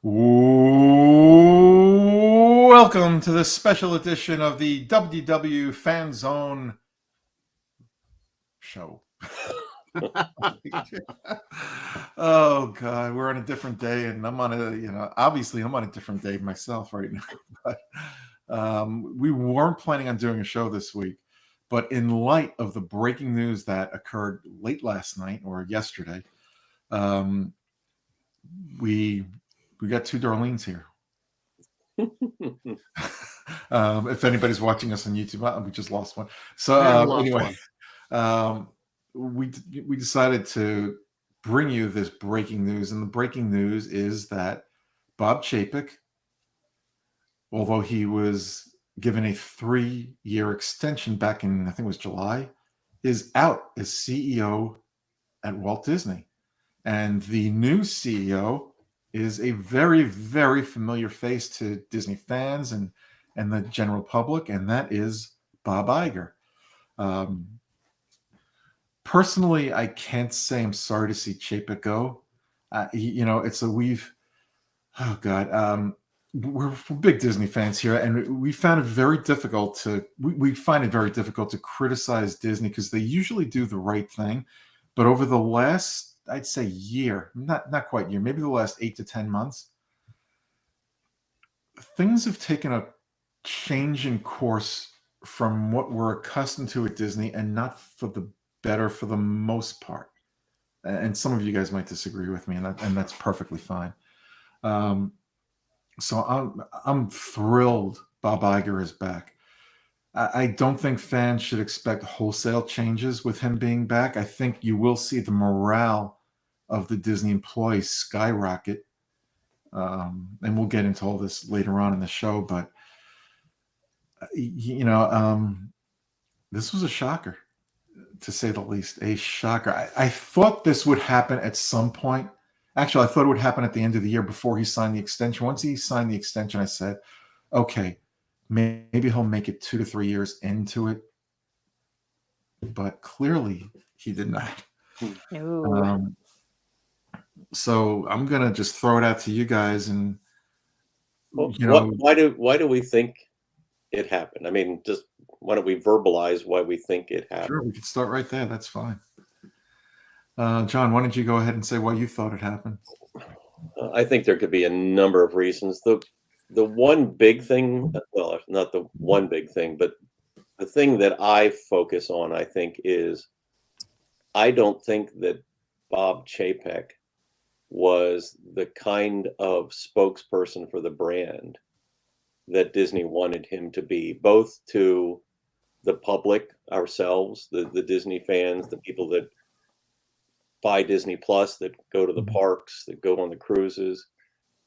Welcome to this special edition of the WDW Fan Zone Show. Oh God, we're on a different day, and I'm on obviously I'm on a different day myself right now. But we weren't planning on doing a show this week, but in light of the breaking news that occurred late last night or yesterday, we got two Darlenes here. If anybody's watching us on YouTube, we just lost one. So anyway, we decided to bring you this breaking news, and the breaking news is that Bob Chapek, although he was given a 3-year extension back in, I think it was July, is out as CEO at Walt Disney. And the new CEO is a very, very familiar face to Disney fans and the general public, and that is Bob Iger. Personally, I can't say I'm sorry to see Chapek go. We're big Disney fans here, and we found it very difficult to criticize Disney because they usually do the right thing, but over the last, I'd say, year, not quite year, maybe the last 8 to 10 months, things have taken a change in course from what we're accustomed to at Disney, and not for the better for the most part. And some of you guys might disagree with me, and that's perfectly fine. So I'm thrilled Bob Iger is back. I don't think fans should expect wholesale changes with him being back. I think you will see the morale of the Disney employees skyrocket. And we'll get into all this later on in the show, but this was a shocker, to say the least. A shocker. I thought this would happen at some point. Actually, I thought it would happen at the end of the year before he signed the extension. Once he signed the extension, I said, okay, maybe he'll make it 2 to 3 years into it. But clearly he did not. So I'm going to just throw it out to you guys. And why do we think it happened? I mean, just why don't we verbalize why we think it happened? Sure, we can start right there. That's fine. John, why don't you go ahead and say why you thought it happened? I think there could be a number of reasons. The one big thing, well, not the one big thing, but the thing that I focus on, I think, is I don't think that Bob Chapek was the kind of spokesperson for the brand that Disney wanted him to be, both to the public, ourselves, the Disney fans, the people that buy Disney Plus, that go to the parks, that go on the cruises,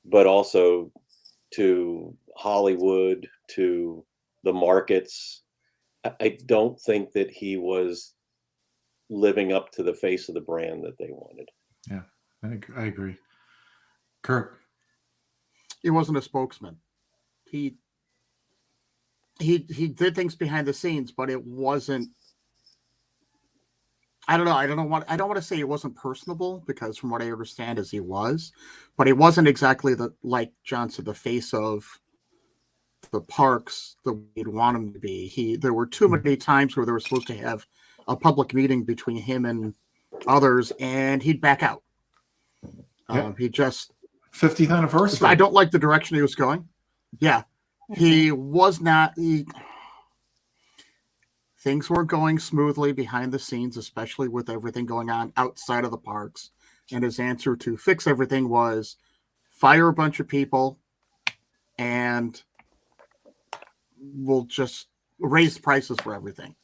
but also to Hollywood, to the markets. I don't think that he was living up to the face of the brand that they wanted. Yeah, I agree. Kirk? He wasn't a spokesman. He did things behind the scenes, but it wasn't. I don't know. I don't want to say it wasn't personable, because from what I understand is he was, but he wasn't exactly like John said, the face of the parks that we'd want him to be. There were too many times where they were supposed to have a public meeting between him and others, and he'd back out. He just 50th anniversary. I don't like the direction he was going. Yeah, he was not. Things weren't going smoothly behind the scenes, especially with everything going on outside of the parks. And his answer to fix everything was fire a bunch of people, and we'll just raise prices for everything.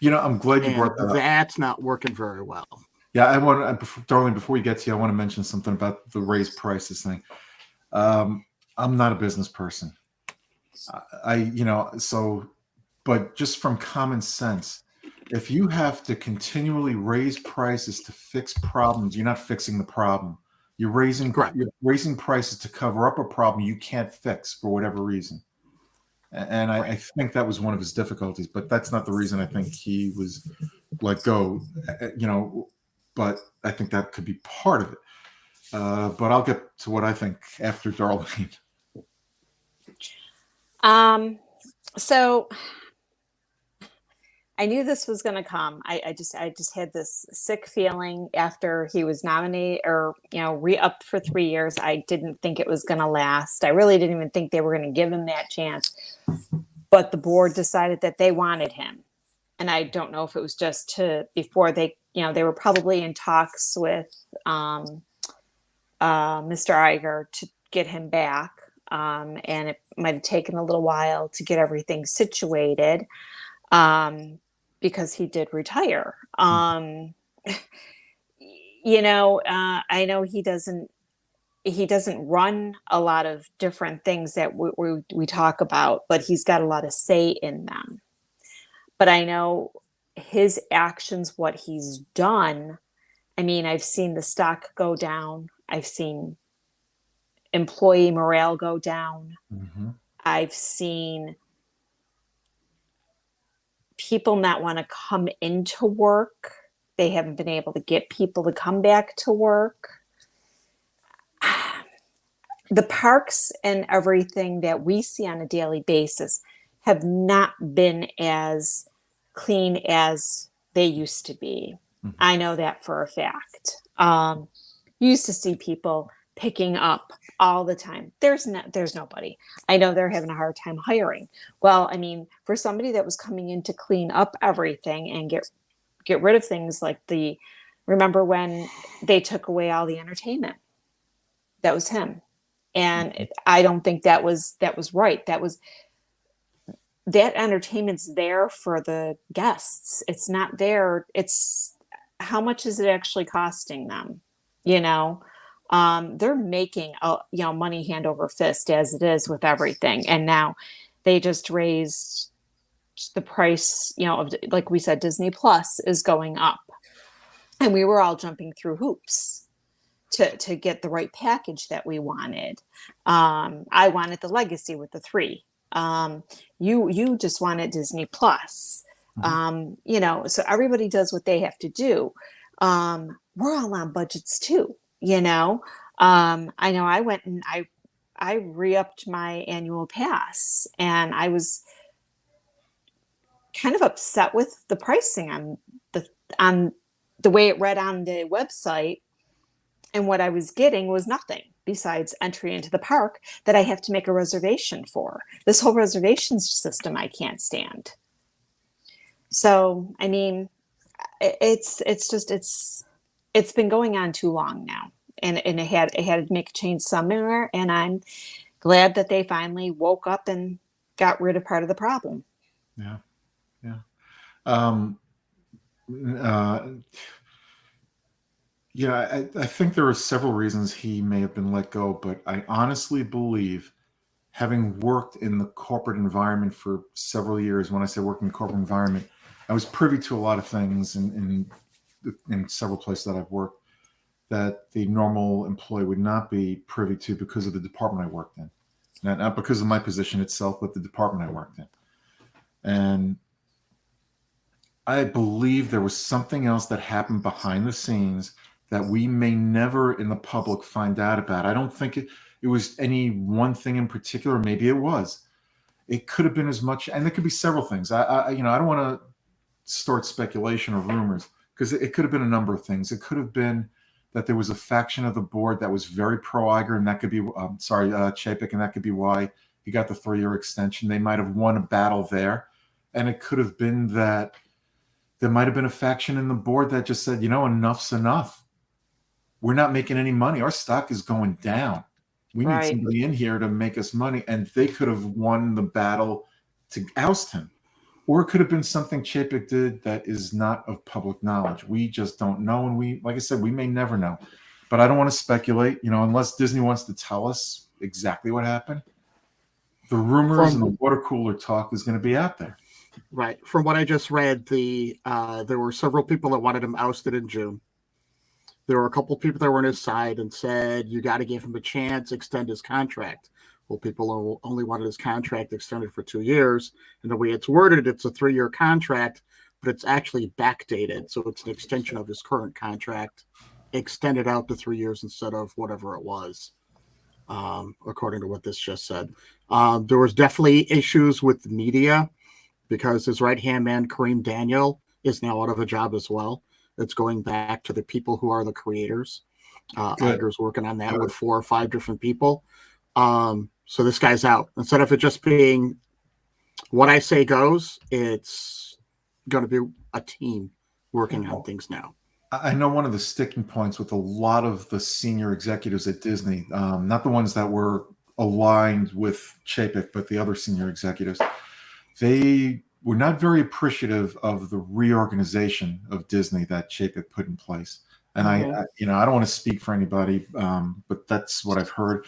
I'm glad you brought that up. That's not working very well. Yeah, Darlene, before you get to you, I want to mention something about the raised prices thing. I'm not a business person. But just from common sense, if you have to continually raise prices to fix problems, you're not fixing the problem. You're raising prices to cover up a problem you can't fix for whatever reason. And I think that was one of his difficulties, but that's not the reason I think he was let go, but I think that could be part of it. but I'll get to what I think after Darlene. So I knew this was going to come. I just had this sick feeling after he was nominated or, re-upped for 3 years. I didn't think it was going to last. I really didn't even think they were going to give him that chance. But the board decided that they wanted him. And I don't know if it was just before they were probably in talks with Mr. Iger to get him back. And it might have taken a little while to get everything situated. Because he did retire. I know he doesn't run a lot of different things that we talk about, but he's got a lot of say in them. But I know his actions, what he's done. I mean, I've seen the stock go down. I've seen employee morale go down. Mm-hmm. I've seen people not want to come into work. They haven't been able to get people to come back to work. The parks and everything that we see on a daily basis have not been as clean as they used to be. Mm-hmm. I know that for a fact. You used to see people picking up all the time. There's nobody. I know they're having a hard time hiring. Well, I mean, for somebody that was coming in to clean up everything and get rid of things like remember when they took away all the entertainment? That was him. And I don't think that was right. That entertainment's there for the guests. It's not there. It's how much is it actually costing them? They're making money hand over fist as it is with everything. And now they just raised the price, like we said, Disney Plus is going up. And we were all jumping through hoops to get the right package that we wanted. I wanted the Legacy with the 3. You just wanted Disney Plus. Mm-hmm. So everybody does what they have to do. We're all on budgets too. I know I went and I re-upped my annual pass, and I was kind of upset with the pricing on the way it read on the website, and what I was getting was nothing besides entry into the park that I have to make a reservation for. This whole reservation system I can't stand. So, I mean, it's been going on too long now, and it had to make a change somewhere. And I'm glad that they finally woke up and got rid of part of the problem. Yeah. I think there are several reasons he may have been let go, but I honestly believe, having worked in the corporate environment for several years, when I say working in the corporate environment, I was privy to a lot of things in several places that I've worked that the normal employee would not be privy to because of the department I worked in. Not because of my position itself, but the department I worked in. And I believe there was something else that happened behind the scenes that we may never in the public find out about. I don't think it was any one thing in particular. Maybe it was. It could have been as much, and there could be several things. I don't want to start speculation or rumors, because it could have been a number of things. It could have been that there was a faction of the board that was very pro Iger, and that could be Chapek, and that could be why he got the 3-year extension. They might have won a battle there, and it could have been that there might have been a faction in the board that just said, enough's enough. We're not making any money. Our stock is going down. We need somebody in here to make us money. And they could have won the battle to oust him. Or it could have been something Chapek did that is not of public knowledge. We just don't know. And like I said, we may never know. But I don't want to speculate, unless Disney wants to tell us exactly what happened. The rumors and the water cooler talk is going to be out there. Right. From what I just read, there were several people that wanted him ousted in June. There were a couple of people that were on his side and said, you got to give him a chance, extend his contract. Well, people only wanted his contract extended for 2 years. And the way it's worded, it's a 3-year contract, but it's actually backdated. So it's an extension of his current contract extended out to 3 years instead of whatever it was, according to what this just said. There was definitely issues with the media because his right-hand man, Kareem Daniel, is now out of a job as well. It's going back to the people who are the creators. Iger's working on that with 4 or 5 different people. So this guy's out. Instead of it just being what I say goes, it's going to be a team working on things now. I know one of the sticking points with a lot of the senior executives at Disney, not the ones that were aligned with Chapek, but the other senior executives, they were not very appreciative of the reorganization of Disney that Chapek put in place. And I don't want to speak for anybody, but that's what I've heard.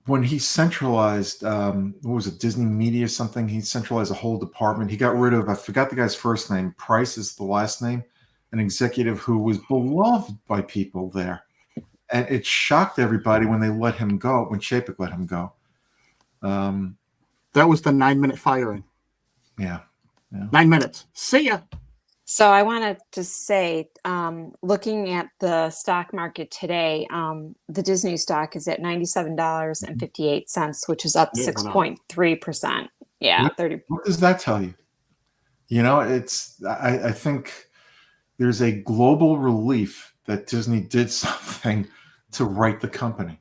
When he centralized, what was it, Disney Media something? He centralized a whole department. He got rid of, I forgot the guy's first name. Price is the last name. An executive who was beloved by people there. And it shocked everybody when they let him go, when Chapek let him go. That was the 9-minute firing. Yeah. 9 minutes. See ya. So I wanted to say, looking at the stock market today, the Disney stock is at $97.58, which is up 6.3%. Yeah, 30. What does that tell you? I think there's a global relief that Disney did something to right the company.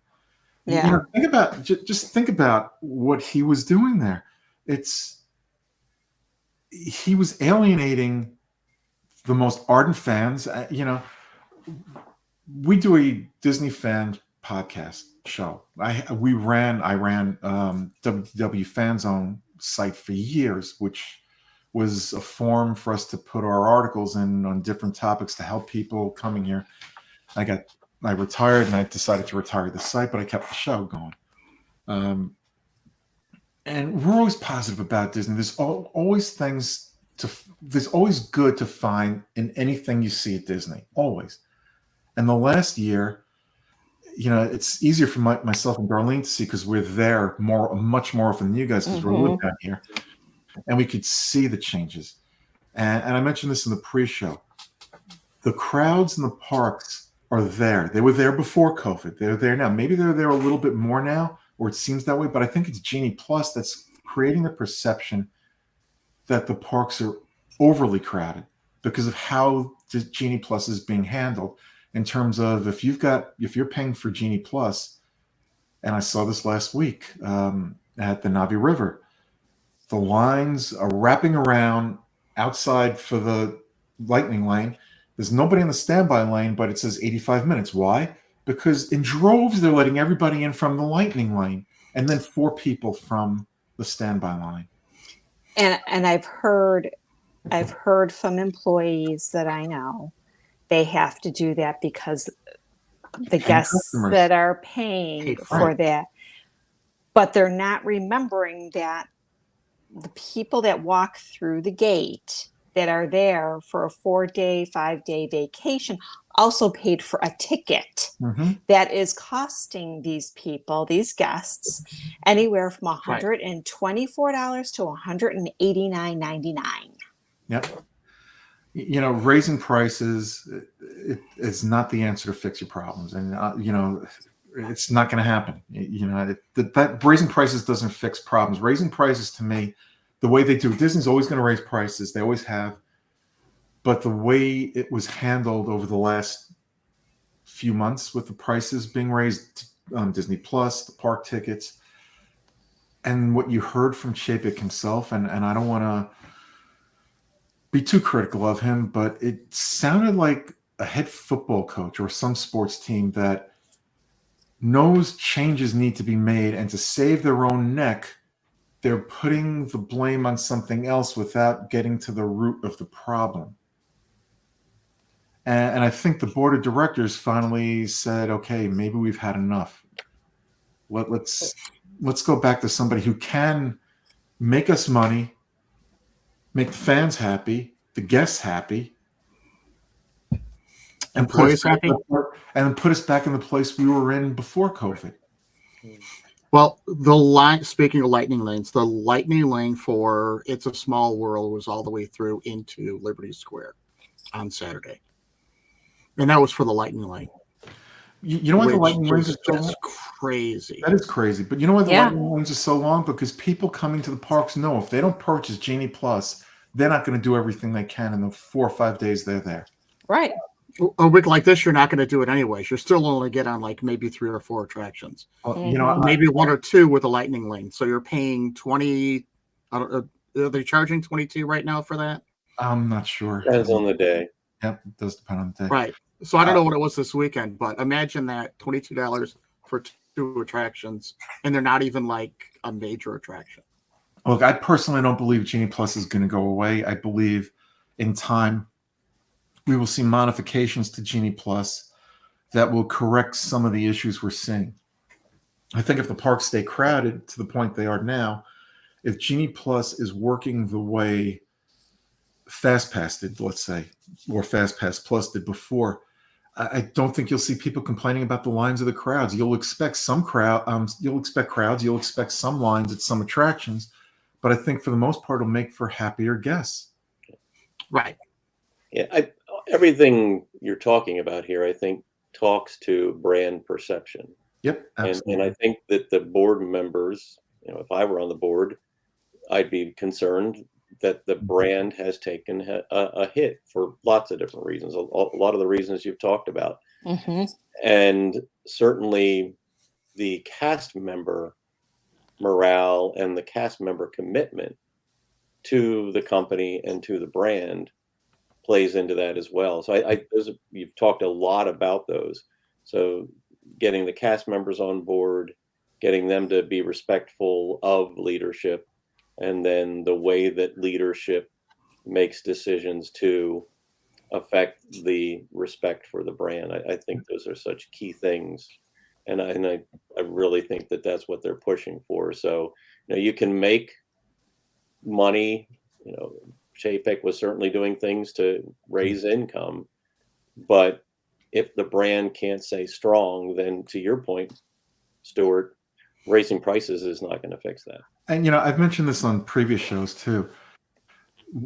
Yeah. Think about what he was doing there. He was alienating the most ardent fans. We do a Disney fan podcast show. I ran WDW Fan Zone site for years, which was a forum for us to put our articles in on different topics to help people coming here. I retired and I decided to retire the site, but I kept the show going. And we're always positive about Disney. There's always there's always good to find in anything you see at Disney, always. And the last year, it's easier for myself and Darlene to see because we're there much more often than you guys because we're living down here. And we could see the changes. And I mentioned this in the pre-show. The crowds in the parks are there. They were there before COVID. They're there now. Maybe they're there a little bit more now, or it seems that way, but I think it's Genie Plus that's creating the perception that the parks are overly crowded because of how Genie Plus is being handled in terms of if you're paying for Genie Plus, and I saw this last week at the Navi River, the lines are wrapping around outside for the lightning lane. There's nobody in the standby lane, but it says 85 minutes. Why? Because in droves, they're letting everybody in from the lightning lane and then 4 people from the standby line. And I've heard from employees that I know they have to do that because the guests that are paying for that, but they're not remembering that the people that walk through the gate that are there for a 4-day, 5-day vacation also paid for a ticket that is costing these people, these guests, anywhere from $124 to $189.99. Yep. Raising prices is not the answer to fix your problems, and it's not going to happen. That raising prices doesn't fix problems. Raising prices, to me, the way they do, Disney's always going to raise prices. They always have. But the way it was handled over the last few months with the prices being raised, Disney Plus, the park tickets, and what you heard from Chapek himself, and I don't want to be too critical of him, but it sounded like a head football coach or some sports team that knows changes need to be made, and to save their own neck, they're putting the blame on something else without getting to the root of the problem. And I think the board of directors finally said, okay, maybe we've had enough. Let's go back to somebody who can make us money, make the fans happy, the guests happy, and put us back in the place we were in before COVID. Well, speaking of lightning lanes, the lightning lane for It's a Small World was all the way through into Liberty Square on Saturday. And that was for the lightning lane. You know why the Which lightning lanes is are so long? just crazy. That is crazy. But you know why the Yeah. lightning lanes are so long? Because people coming to the parks know if they don't purchase Genie Plus, they're not going to do everything they can in the 4 or 5 days they're there. Right. A week like this, you're not going to do it anyways. You're still only get on like maybe 3 or 4 attractions, You know, maybe 1 or 2 with a lightning lane. So you're paying 20. I don't, are they charging 22 right now for that? I'm not sure. Depends on the day. Yep, it does depend on the day. Right. So I don't know what it was this weekend, but imagine that $22 for 2 attractions, and they're not even like a major attraction. Look, I personally don't believe Genie Plus is going to go away. I believe in time we will see modifications to Genie Plus that will correct some of the issues we're seeing. I think if the parks stay crowded to the point they are now, if Genie Plus is working the way FastPass did, let's say, or FastPass Plus did before, I don't think you'll see people complaining about the lines of the crowds. You'll expect some crowds, you'll expect some lines at some attractions, but I think for the most part, it'll make for happier guests. Right. Yeah, everything you're talking about here, I think, talks to brand perception. Yep, absolutely. And I think that the board members, if I were on the board, I'd be concerned that the brand has taken a hit for lots of different reasons. A lot of the reasons you've talked about. Mm-hmm. And certainly the cast member morale and the cast member commitment to the company and to the brand plays into that as well. So you've talked a lot about those. So getting the cast members on board, getting them to be respectful of leadership, and then the way that leadership makes decisions to affect the respect for the brand. I think those are such key things. And I really think that that's what they're pushing for. So, you can make money. Chapek was certainly doing things to raise income, but if the brand can't stay strong, then to your point, Stuart, raising prices is not going to fix that. And I've mentioned this on previous shows too.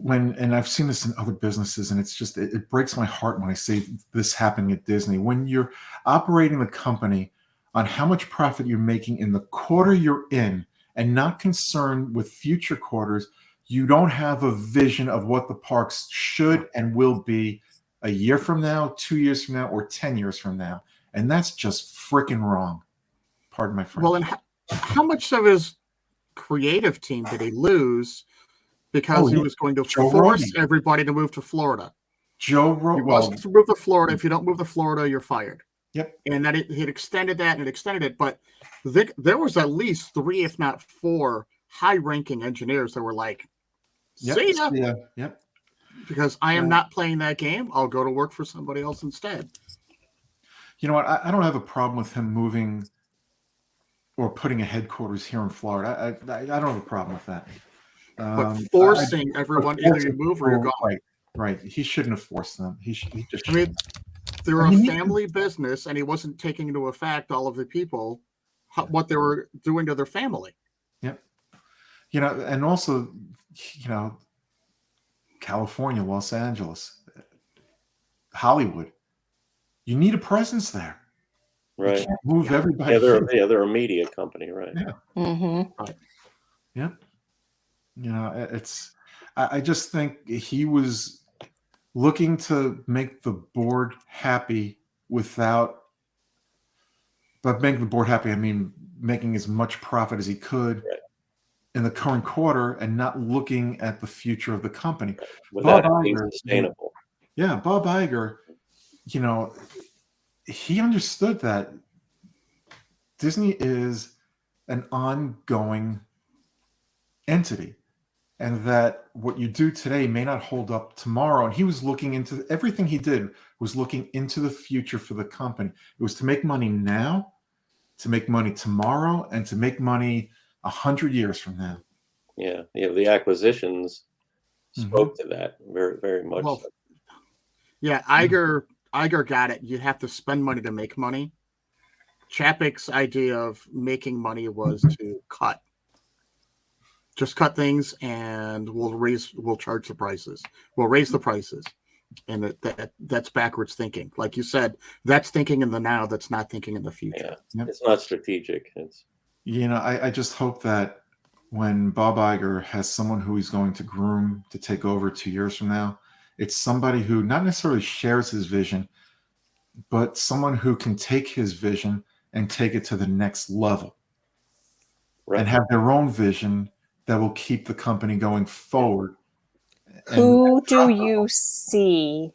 And I've seen this in other businesses, and it's just it breaks my heart when I see this happening at Disney. When you're operating the company on how much profit you're making in the quarter you're in, and not concerned with future quarters, you don't have a vision of what the parks should and will be a year from now, 2 years from now, or 10 years from now. And that's just freaking wrong. Pardon my French. Well, and how much of his creative team did he lose because he was going to force everybody to move to Florida? Joe wrote, he was to move to Florida. If you don't move to Florida, you're fired. Yep. And then he extended that and extended it. But there was at least 3, if not 4, high-ranking engineers that were like, see ya. Yeah. Yep. Because I am not playing that game. I'll go to work for somebody else instead. You know what? I don't have a problem with him moving or putting a headquarters here in Florida. I don't have a problem with that. But forcing everyone, either you move or you're gone. Right. He shouldn't have forced them. He just. I mean, they're a family business, and he wasn't taking into effect all of the people, what they were doing to their family. Yep. And also, California, Los Angeles, Hollywood. You need a presence there. Right. You can't move everybody. Yeah, they're a media company, right? Yeah. Mm-hmm. Right. Yep. I just think he was looking to make the board happy but making the board happy, I mean, making as much profit as he could in the current quarter and not looking at the future of the company. Right. Without being sustainable. Yeah. Bob Iger, he understood that Disney is an ongoing entity and that what you do today may not hold up tomorrow. And he was looking into everything he did was looking into the future for the company. It was to make money now, to make money tomorrow, and to make money 100 years from now. Yeah. The acquisitions spoke to that very, very much. Well, yeah, Iger got it. You have to spend money to make money. Chapek's idea of making money was to cut. Just cut things, and we'll charge the prices. We'll raise the prices. And that's backwards thinking. Like you said, that's thinking in the now. That's not thinking in the future. Yeah, it's not strategic. It's I just hope that when Bob Iger has someone who he's going to groom to take over 2 years from now, it's somebody who not necessarily shares his vision, but someone who can take his vision and take it to the next level and have their own vision that will keep the company going forward. Who do you see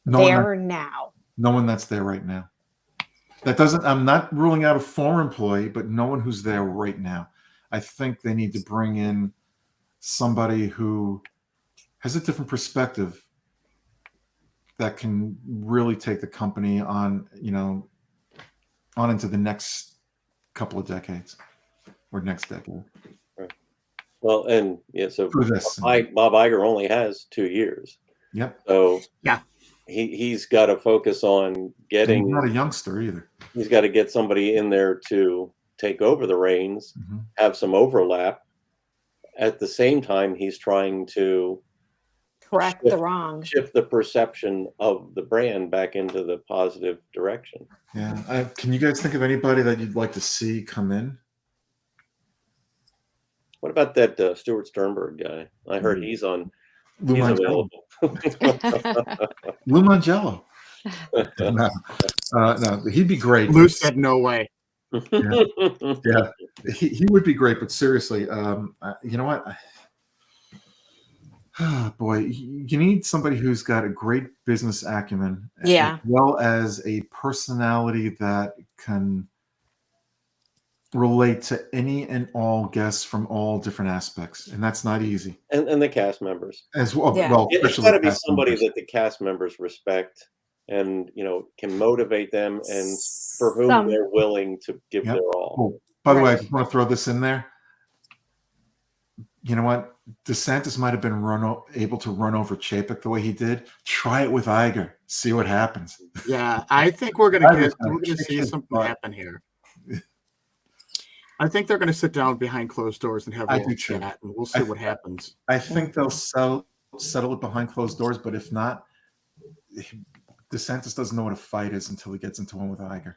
there now? No one that's there right now. I'm not ruling out a former employee, but no one who's there right now. I think they need to bring in somebody who has a different perspective that can really take the company on into the next couple of decades or next decade. Right. Well, and so Bob Iger only has 2 years. Yep. So yeah, he's got to focus on getting. And he's not a youngster either. He's got to get somebody in there to take over the reins, have some overlap. At the same time, he's trying to correct the wrong, shift the perception of the brand back into the positive direction. Yeah. Can you guys think of anybody that you'd like to see come in? What about that Stuart Sternberg guy? I heard he's available. Lou Mangello. No, he'd be great. Lou said no way. Yeah, he would be great. But seriously, you know what? Boy, you need somebody who's got a great business acumen, as well as a personality that can relate to any and all guests from all different aspects, and that's not easy. And the cast members as well. Yeah. Well, it's got to be somebody that the cast members respect, and can motivate them, and for whom they're willing to give their all. Oh, by the way, I just want to throw this in there. You know what? DeSantis might have been able to run over Chapek the way he did. Try it with Iger. See what happens. Yeah, I think we're gonna see something happen here. I think they're going to sit down behind closed doors and have a little chat, and we'll see what happens. I think they'll settle it behind closed doors, but if not, DeSantis doesn't know what a fight is until he gets into one with Iger.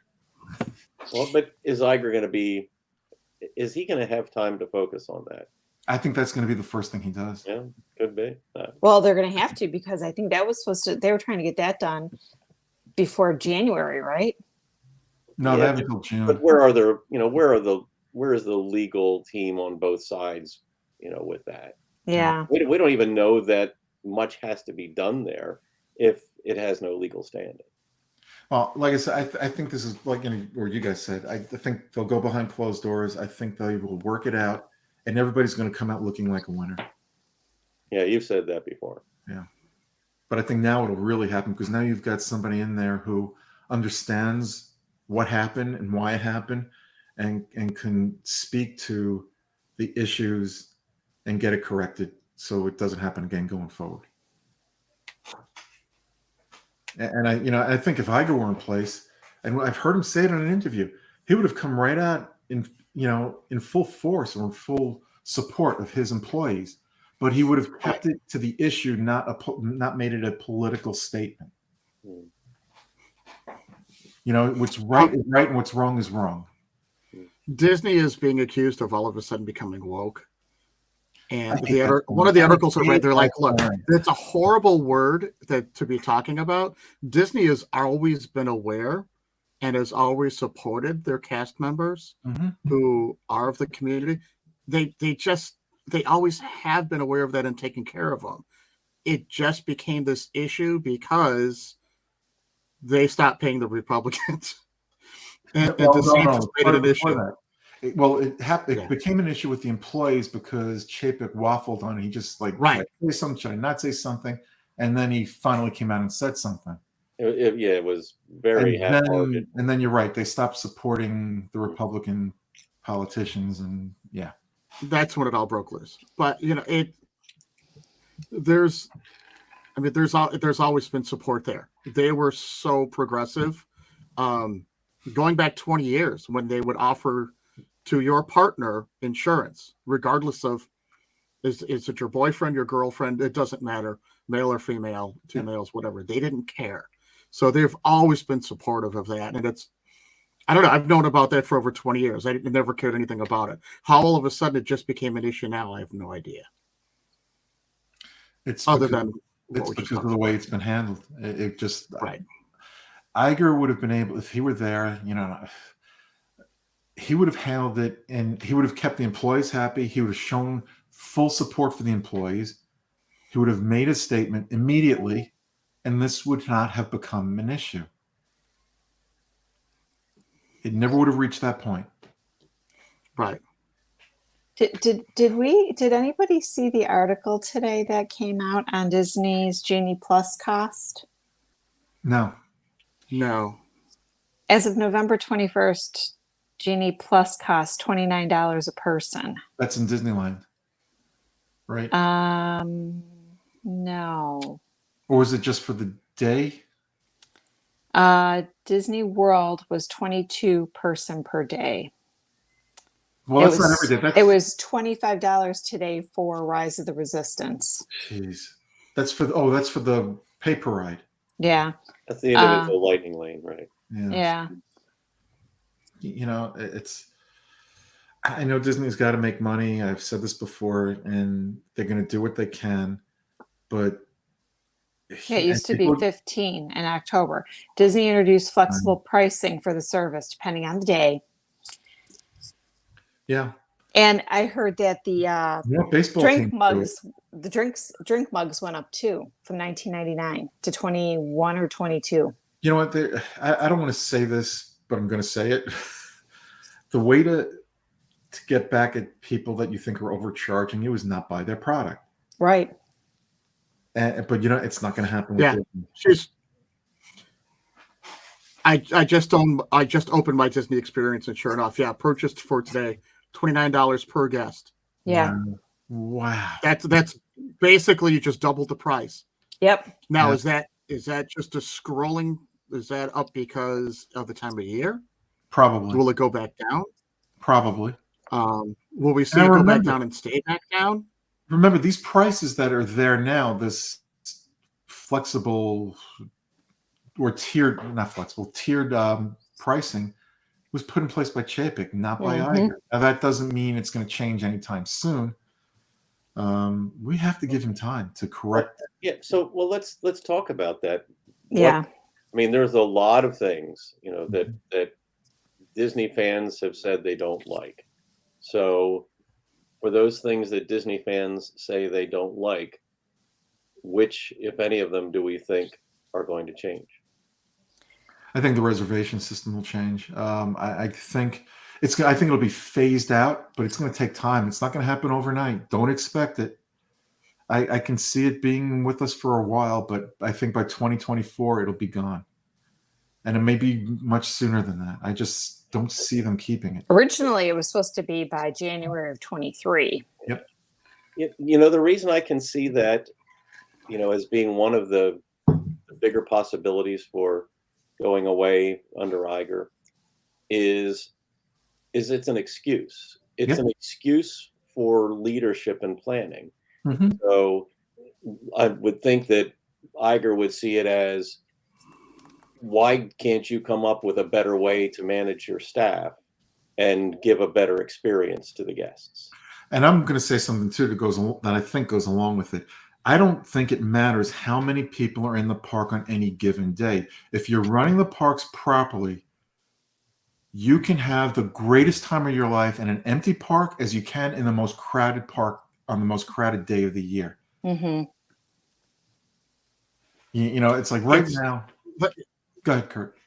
Well, but is Iger going to be? Is he going to have time to focus on that? I think that's going to be the first thing he does. Yeah, could be. Well, they're going to have to, because I think that was supposed to. They were trying to get that done before January, right? No, they have until June. But where is the legal team on both sides, with that? Yeah. We don't even know that much has to be done there if it has no legal standing. Well, like I said, I think this is like or you guys said, I think they'll go behind closed doors. I think they will work it out, and everybody's going to come out looking like a winner. Yeah, you've said that before. Yeah. But I think now it'll really happen, because now you've got somebody in there who understands what happened and why it happened, and can speak to the issues and get it corrected so it doesn't happen again going forward. And I think if Iger were in place, and I've heard him say it in an interview, he would have come right out in full force or in full support of his employees, but he would have kept it to the issue, not made it a political statement. What's right is right and what's wrong is wrong. Disney is being accused of all of a sudden becoming woke. And one of the articles I read, they're like, look, it's a horrible word to be talking about. Disney has always been aware and has always supported their cast members who are of the community. They always have been aware of that and taken care of them. It just became this issue because they stopped paying the Republicans. And DeSantis made it an issue. It became an issue with the employees because Chapek waffled on it. He just say something, should I not say something? And then he finally came out and said something. It was very half-hearted. And then you're right. They stopped supporting the Republican politicians, and that's when it all broke loose. But there's always been support there. They were so progressive. Going back 20 years, when they would offer to your partner insurance, regardless of is it your boyfriend, your girlfriend, it doesn't matter. male or female, two males, whatever. They didn't care. So they've always been supportive of that. And I don't know. I've known about that for over 20 years. I never cared anything about it. How all of a sudden it just became an issue now, I have no idea. It's because of the way it's been handled. It just right. Iger would have been able, if he were there, he would have handled it, and he would have kept the employees happy. He would have shown full support for the employees. He would have made a statement immediately, and this would not have become an issue. It never would have reached that point. Right. Did anybody see the article today that came out on Disney's Genie Plus cost? No. As of November 21st, Genie Plus costs $29 a person. That's in Disneyland, right? No. Or was it just for the day? Disney World was 22 person per day. Well, that's not every day. It was $25 today for Rise of the Resistance. Jeez. That's for the paper ride. Yeah. That's the individual lightning lane, right? Yeah. I know Disney's got to make money. I've said this before, and they're going to do what they can. But it used to be 15 in October. Disney introduced flexible pricing for the service depending on the day. Yeah. And I heard that the baseball drink mugs, drink mugs went up too from $19.99 to $21 or $22. You know what? I don't want to say this, but I'm going to say it. The way to get back at people that you think are overcharging you is not buy their product. Right. But it's not going to happen. I just opened my Disney experience, and sure enough, purchased for today, $29 per guest. Yeah. Wow. That's basically you just doubled the price. Yep. Now is that just a scrolling? Is that up because of the time of year? Probably. Will it go back down? Probably. Will we see it go back down and stay back down? Remember, these prices that are there now, this flexible or tiered pricing was put in place by Chapek, not by Iger. Now, that doesn't mean it's going to change anytime soon. We have to give him time to correct. Yeah. So, let's talk about that. Yeah. There's a lot of things, that Disney fans have said they don't like. So, for those things that Disney fans say they don't like, which, if any of them, do we think are going to change? I think the reservation system will change. I think it'll be phased out, but it's going to take time. It's not going to happen overnight. Don't expect it. I can see it being with us for a while, but I think by 2024 it'll be gone, and it may be much sooner than that. I just don't see them keeping it. Originally, it was supposed to be by January of 23. Yep. The reason I can see that, as being one of the bigger possibilities for going away under Iger is it's an excuse. It's an excuse for leadership and planning. Mm-hmm. So I would think that Iger would see it as, why can't you come up with a better way to manage your staff and give a better experience to the guests? And I'm going to say something too that I think goes along with it. I don't think it matters how many people are in the park on any given day. If you're running the parks properly, you can have the greatest time of your life in an empty park as you can in the most crowded park on the most crowded day of the year. Mm-hmm. It's like now. But go ahead, Kurt.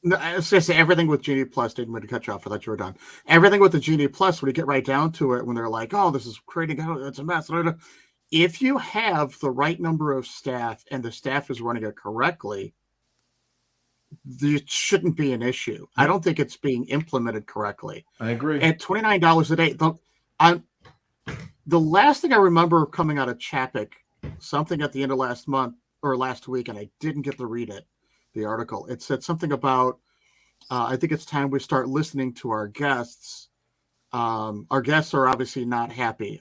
No, I was going to say everything with Genie Plus. Didn't mean to cut you off. I thought you were done. Everything with the Genie Plus, when you get right down to it, when they're like, "Oh, this is creating it's a mess." If you have the right number of staff and the staff is running it correctly, it shouldn't be an issue. I don't think it's being implemented correctly. I agree. At $29 a day, the last thing I remember coming out of Chapek, something at the end of last month or last week, and I didn't get to read it, the article. It said something about, I think it's time we start listening to our guests. Our guests are obviously not happy.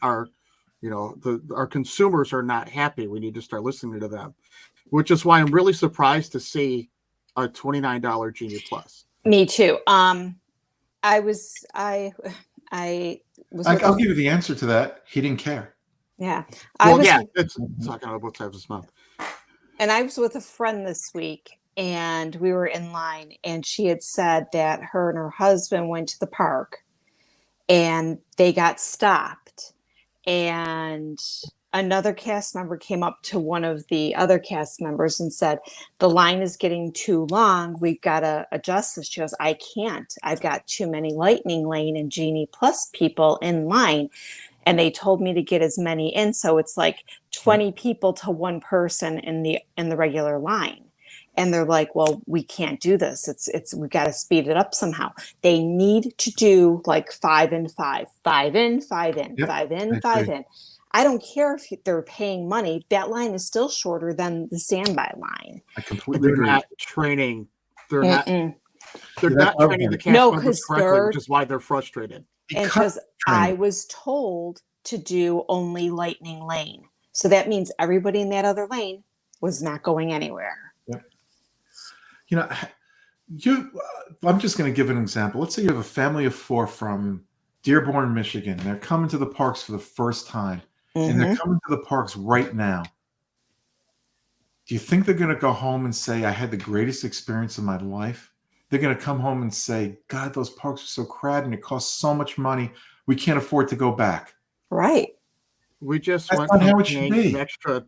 Our consumers are not happy. We need to start listening to them, which is why I'm really surprised to see a $29 Genie Plus. Me too. I was I'll give you the answer to that. He didn't care. Yeah. It's talking about both sides of his mouth. And I was with a friend this week, and we were in line, and she had said that her and her husband went to the park and they got stopped, and another cast member came up to one of the other cast members and said, the line is getting too long. We've got to adjust this. She goes, I can't. I've got too many Lightning Lane and Genie Plus people in line. And they told me to get as many in. So it's like 20 people to one person in the regular line. And they're like, well, we can't do this. We've got to speed it up somehow. They need to do like 5 and 5, 5 in, 5 in, 5 in, 5 in. I don't care if they're paying money. That line is still shorter than the standby line. I completely agree. Not training. They're not training the cast members correctly, which is why they're frustrated. Because I was told to do only Lightning Lane. So that means everybody in that other lane was not going anywhere. Yep. I'm just going to give an example. Let's say you have a family of 4 from Dearborn, Michigan. They're coming to the parks for the first time. And they're coming to the parks right now. Do you think they're going to go home and say, I had the greatest experience of my life? They're going to come home and say, God, those parks are so crowded and it costs so much money. We can't afford to go back. Right. We just That's went not from how it should paying be. an extra.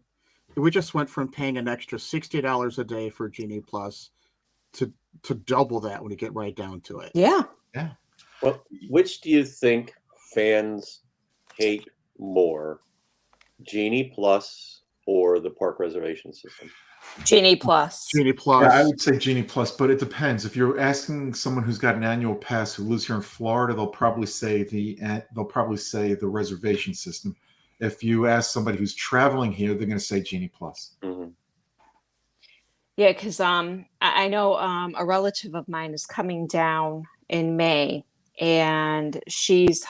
We just went from paying an extra $60 a day for Genie Plus to double that when you get right down to it. Yeah. Yeah. Well, which do you think fans hate more, Genie Plus or the park reservation system? Genie Plus. Genie Plus. Yeah, I would say Genie Plus, but it depends. If you're asking someone who's got an annual pass who lives here in Florida, they'll probably say the reservation system. If you ask somebody who's traveling here, they're going to say Genie Plus. Mm-hmm. Yeah, because I know a relative of mine is coming down in May, and she's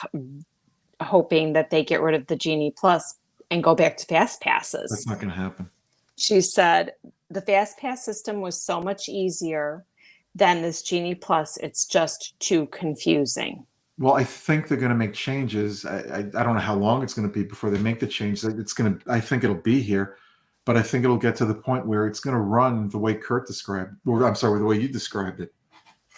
hoping that they get rid of the Genie Plus and go back to Fast Passes. That's not going to happen. She said the Fast Pass system was so much easier than this Genie Plus. It's just too confusing. Well, I think they're going to make changes. I don't know how long it's going to be before they make the change. I think it'll be here, but I think it'll get to the point where it's going to run the way Kurt described, or I'm sorry, the way you described it.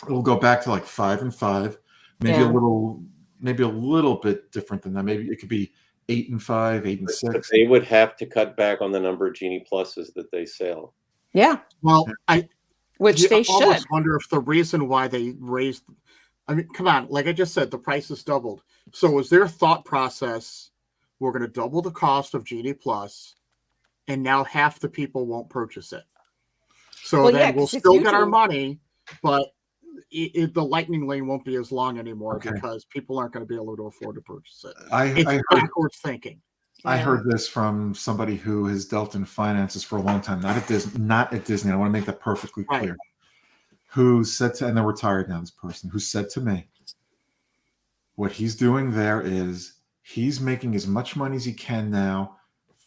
It'll go back to like 5 and 5, maybe a little bit different than that. Maybe it could be 8 and 5, 8 and 6. But they would have to cut back on the number of Genie Pluses that they sell. Yeah. Well, which they should. I wonder if the reason why they raised. I mean, come on. Like I just said, the price has doubled. So was their thought process, we're going to double the cost of Genie Plus, and now half the people won't purchase it. So then we'll still get our money, but the Lightning Lane won't be as long anymore because people aren't going to be able to afford to purchase it. It's backwards thinking. I heard this from somebody who has dealt in finances for a long time, not at Disney. I want to make that perfectly clear. Right. Who said to, and they're retired now, this person, who said to me, what he's doing there is he's making as much money as he can now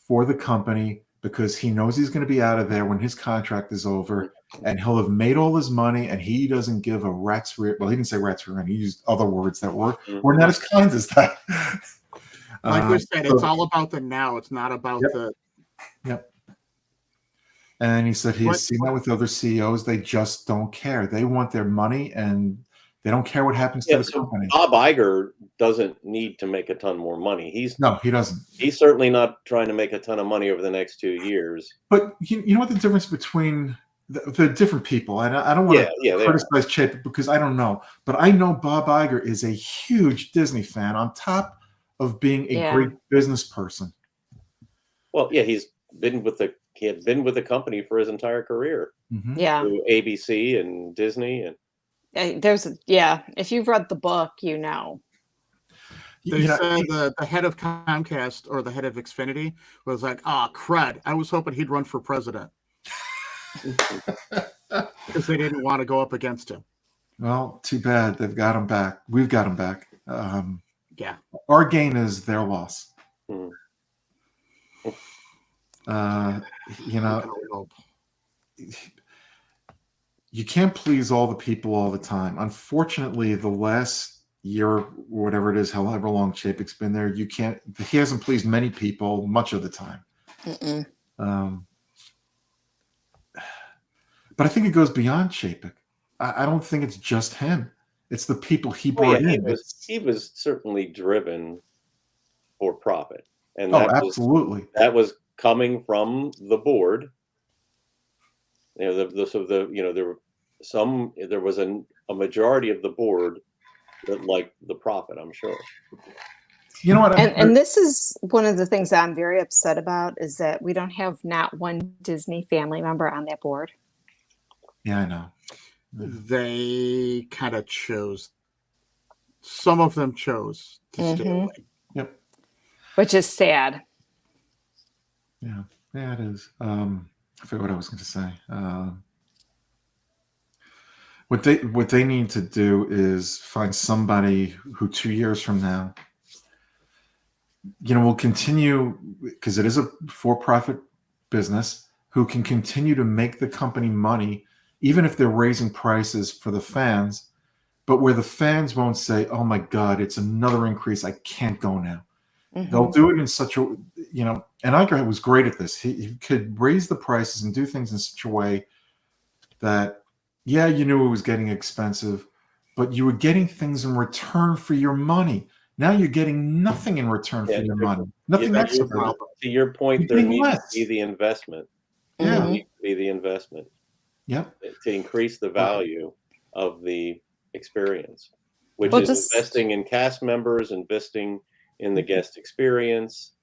for the company because he knows he's going to be out of there when his contract is over and he'll have made all his money and he doesn't give a rat's rear. Well, he didn't say rat's rear, and he used other words that were not as kind as that. Like we said, it's all about the now. It's not about the. Yep. And he said he's seen that with other CEOs. They just don't care. They want their money, and they don't care what happens to the company. Bob Iger doesn't need to make a ton more money. No, he doesn't. He's certainly not trying to make a ton of money over the next 2 years. But you know what the difference between the different people? And I don't want to criticize Chapek because I don't know. But I know Bob Iger is a huge Disney fan on top of being a great business person. Well, yeah, he had been with the company for his entire career. Mm-hmm. Yeah. Through ABC and Disney. And if you've read the book, you know. They said the head of Comcast or the head of Xfinity was like, crud. I was hoping he'd run for president. Because they didn't want to go up against him. Well, too bad. They've got him back. We've got him back. Yeah. Our gain is their loss. You know, you can't please all the people all the time. Unfortunately, the last year or whatever it is, however long Chapek's been there, he hasn't pleased many people much of the time. But I think it goes beyond Chapek. I don't think it's just him. It's the people he brought in. He was certainly driven for profit. And absolutely. That was coming from the board. You know, there was a majority of the board that liked the profit, I'm sure. You know what? And this is one of the things that I'm very upset about, is that we don't have not one Disney family member on that board. Yeah, I know. They kind of chose. Some of them chose to stay away. Yep. Which is sad. Yeah, it is. I forget what I was going to say. What they need to do is find somebody who 2 years from now, will continue, because it is a for-profit business, who can continue to make the company money, even if they're raising prices for the fans, but where the fans won't say, "Oh my God, it's another increase. I can't go now." They'll do it in such a, and Iger was great at this. He could raise the prices and do things in such a way that, yeah, you knew it was getting expensive, but you were getting things in return for your money. Now you're getting nothing in return for your money. Nothing. That's the problem. To your point, there needs to be the investment. Yeah. There needs to be the investment. Yep. To increase the value of the experience, which is investing in cast members, investing in the guest experience,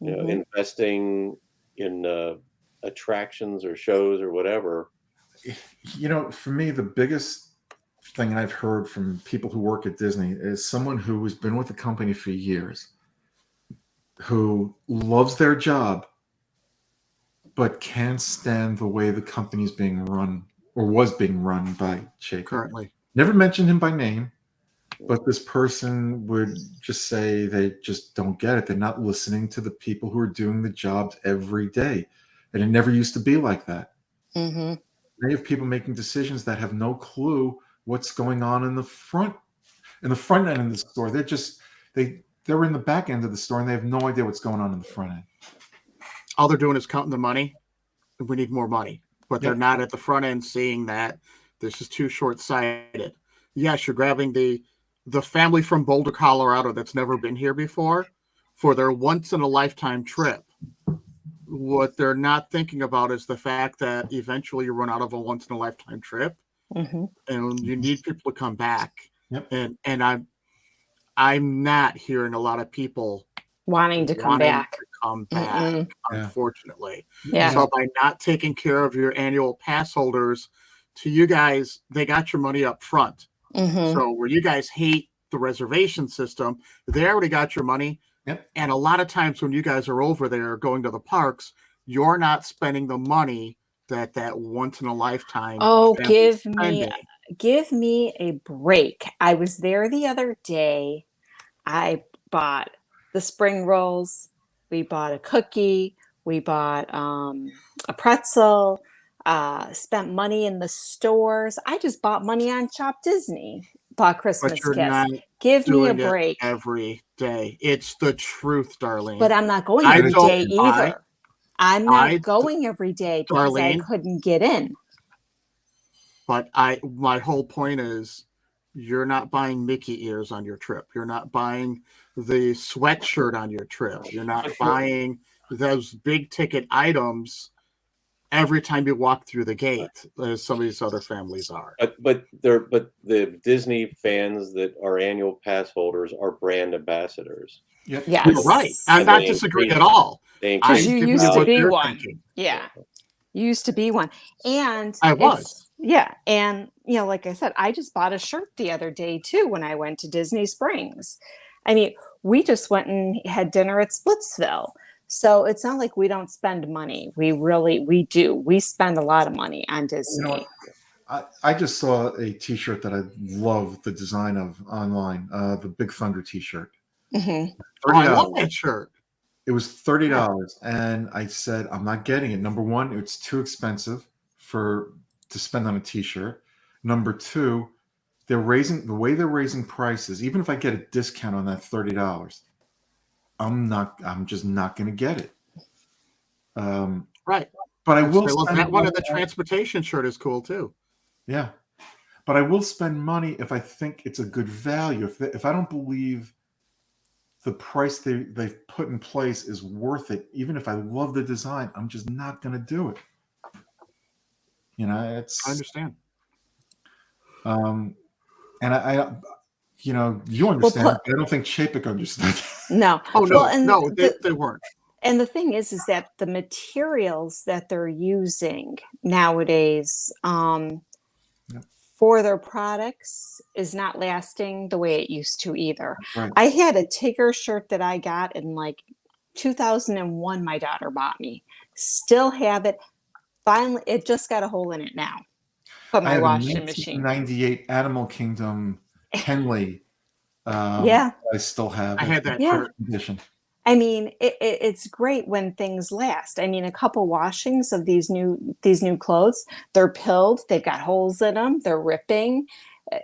investing in attractions or shows or whatever. For me, the biggest thing I've heard from people who work at Disney is someone who has been with the company for years, who loves their job, but can't stand the way the company's being run or was being run by Chapek. Currently. Never mentioned him by name, but this person would just say they just don't get it. They're not listening to the people who are doing the jobs every day. And it never used to be like that. They have people making decisions that have no clue what's going on in the front end of the store. They're in the back end of the store and they have no idea what's going on in the front end. All they're doing is counting the money. We need more money, but they're not at the front end seeing that this is too short-sighted. Yes, you're grabbing the family from Boulder, Colorado that's never been here before for their once-in-a-lifetime trip. What they're not thinking about is the fact that eventually you run out of a once-in-a-lifetime trip, and you need people to come back. Yep. And I'm not hearing a lot of people wanting to come back. Unfortunately. Yeah. So by not taking care of your annual pass holders, to you guys, they got your money up front. So where you guys hate the reservation system, they already got your money. Yep. And a lot of times when you guys are over there going to the parks, you're not spending the money that once in a lifetime. Oh, give me a break. I was there the other day. I bought the spring rolls. We bought a cookie. We bought a pretzel. Spent money in the stores. I just bought money on Shop Disney. Bought Christmas gifts. Give me a break. Every day. It's the truth, Darlene. But I'm not going every day either. I'm not going every day because I couldn't get in. But my whole point is, you're not buying Mickey ears on your trip. You're not buying the sweatshirt on your trip. You're not buying those big ticket items every time you walk through the gate, as some of these other families are. But the Disney fans that are annual pass holders are brand ambassadors. Yep. Yes. You're right. I'm not disagreeing at all. Because you used to be one. Yeah. You used to be one. And I was. Yeah. And, like I said, I just bought a shirt the other day, too, when I went to Disney Springs. I mean, we just went and had dinner at Splitsville. So it's not like we don't spend money. We do. We spend a lot of money on Disney. I just saw a T-shirt that I love the design of online, the Big Thunder T-shirt. I love that shirt. It was $30, and I said, I'm not getting it. Number one, it's too expensive to spend on a T-shirt. Number two, the way they're raising prices. Even if I get a discount on that $30, I'm just not going to get it. Right. But I will That spend one of the transportation shirt is cool too. Yeah, but I will spend money if I think it's a good value. If I don't believe the price they've put in place is worth it, even if I love the design, I'm just not going to do it. I understand. And I you understand. Well, I don't think Chapek understood. No. Oh no, Well, they weren't. And the thing is that the materials that they're using nowadays for their products is not lasting the way it used to either. Right. I had a Tigger shirt that I got in like 2001. My daughter bought me. Still have it. Finally, it just got a hole in it now. But I my have a washing machine. 1998 Animal Kingdom Henley. Yeah. I still have. I had that Yeah. Edition. I mean, it's great when things last. I mean, a couple washings of these new clothes, they're pilled, they've got holes in them, they're ripping.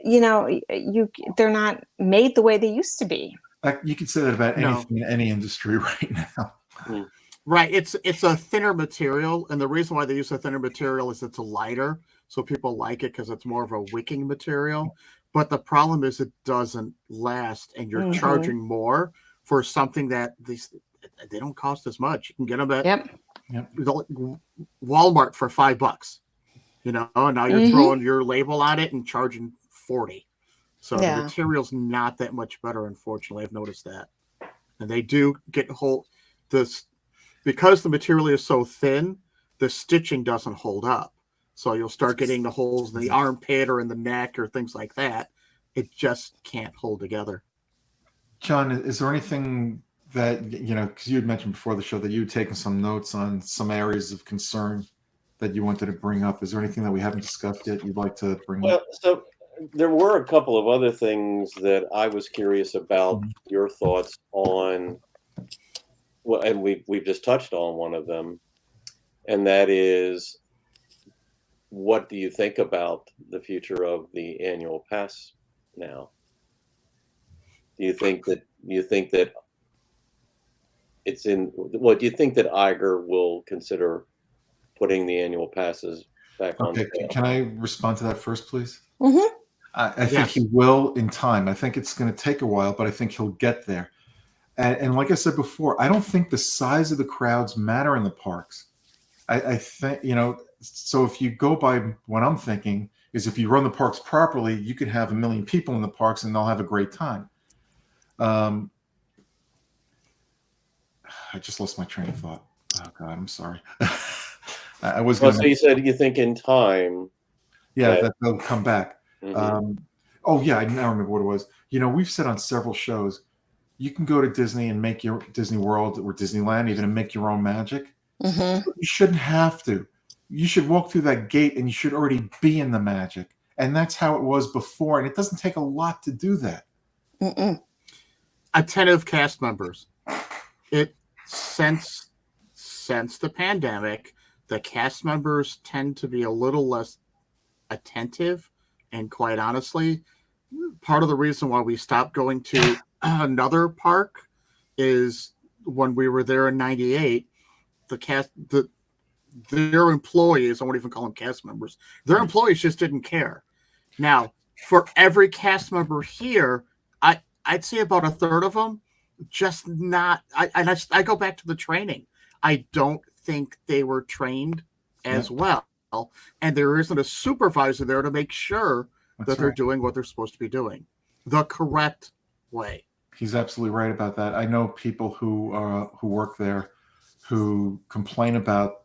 They're not made the way they used to be. You could say that about anything in any industry right now. Right. It's a thinner material, and the reason why they use a thinner material is it's lighter, so people like it because it's more of a wicking material. But the problem is it doesn't last, and you're charging more for something that they don't cost as much. You can get them at Walmart for $5, and now you're throwing your label on it and charging $40. So the material's not that much better, unfortunately. I've noticed that, and they do get because the material is so thin, the stitching doesn't hold up. So you'll start getting the holes in the armpit or in the neck or things like that. It just can't hold together. John, is there anything that, because you had mentioned before the show that you had taken some notes on some areas of concern that you wanted to bring up? Is there anything that we haven't discussed yet you'd like to bring up? So there were a couple of other things that I was curious about your thoughts on. Well, and we've just touched on one of them, and that is, what do you think about the future of the annual pass now? Do you think that it's in? What do you think that Iger will consider putting the annual passes back on? Okay, can I respond to that first, please? Mm-hmm. I think he will in time. I think it's going to take a while, but I think he'll get there. And like I said before, I don't think the size of the crowds matter in the parks. I think, so if you go by what I'm thinking is if you run the parks properly, you can have 1 million people in the parks and they'll have a great time. I just lost my train of thought. Oh God, I'm sorry. I was going to. So you said you think in time. Yeah, that they'll come back. Mm-hmm. Oh yeah, I now remember what it was. We've said on several shows, you can go to Disney and make your Disney World or Disneyland even and make your own magic. Mm-hmm. You shouldn't have to. You should walk through that gate and you should already be in the magic. And that's how it was before. And it doesn't take a lot to do that. Mm-mm. Attentive cast members. Since the pandemic, the cast members tend to be a little less attentive. And quite honestly, part of the reason why we stopped going to another park is when we were there in '98, their employees, I won't even call them cast members, their employees just didn't care. Now, for every cast member here, I'd say about a third of them just not. I go back to the training. I don't think they were trained as well, and there isn't a supervisor there to make sure that they're doing what they're supposed to be doing the correct way. He's absolutely right about that. I know people who work there who complain about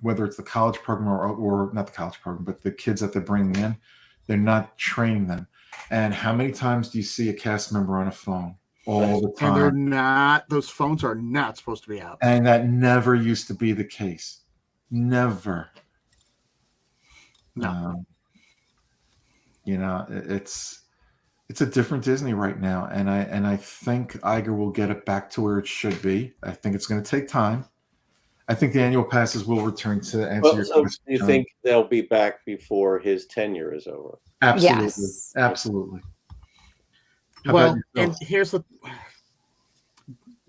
whether it's the college program or not the college program, but the kids that they're bringing in, they're not training them. And how many times do you see a cast member on a phone? All the time. And they're not; those phones are not supposed to be out. And that never used to be the case. Never. No. It's it's a different Disney right now, and I think Iger will get it back to where it should be. I think it's going to take time. I think the annual passes will return to answer your So question. do you think they'll be back before his tenure is over? Absolutely, Yes. absolutely. How Well, about and yourself? here's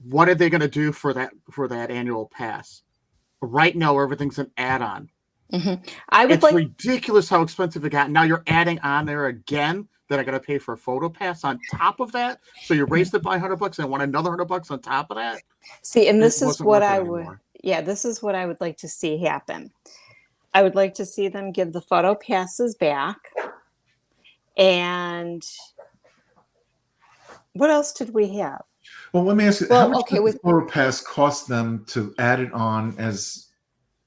what are they going to do for that annual pass? Right now, everything's an add-on. I would It's like ridiculous how expensive it got. Now you're adding on there again that I got to pay for a photo pass on top of that. So you raised it by $100 and want another $100 on top of that. see, and It this is wasn't what worth it I would. anymore. Yeah, this is what I would like to see happen. I would like to see them give the photo passes back. And what else did we have? Well, let me ask you: Well, how much okay, does with the photo pass cost them to add it on as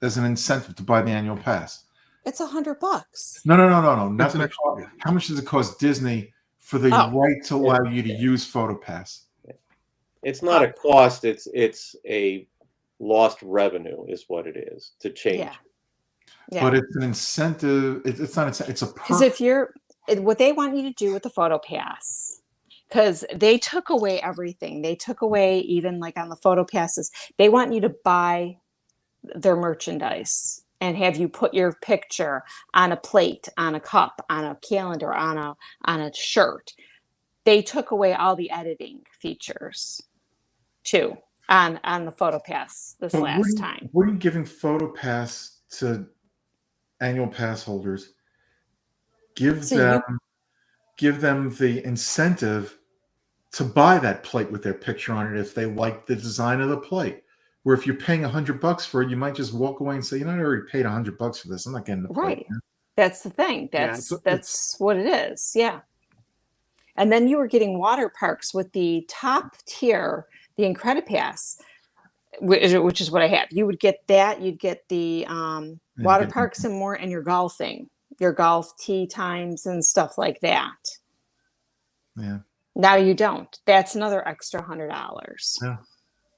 an incentive to buy the annual pass? it's $100. No. Not That's an the extra. cost. How much does it cost Disney for the Oh. right to allow you to use photo pass? It's not a cost. It's a lost revenue, is what it is to change. Yeah. Yeah. But it's an incentive. It's not. It's a Because perk. if you're what they want you to do with the photo pass, because they took away everything. They took away even like on the photo passes. They want you to buy their merchandise and have you put your picture on a plate, on a cup, on a calendar, on a shirt. They took away all the editing features too on the photo pass this But last time. What are you giving photo pass to annual pass holders? Give them the incentive to buy that plate with their picture on it if they like the design of the plate. Where if you're paying $100 for it, you might just walk away and say, I already paid $100 for this. I'm not getting the plate. Right. That's the thing. Yeah, That's what it is. Yeah. And then you were getting water parks with the top tier, the Incredipass, which is what I have. You would get that. You'd get the water parks and more, and your golfing, your golf tee times and stuff like that. Yeah. Now you don't. That's another extra $100. Yeah.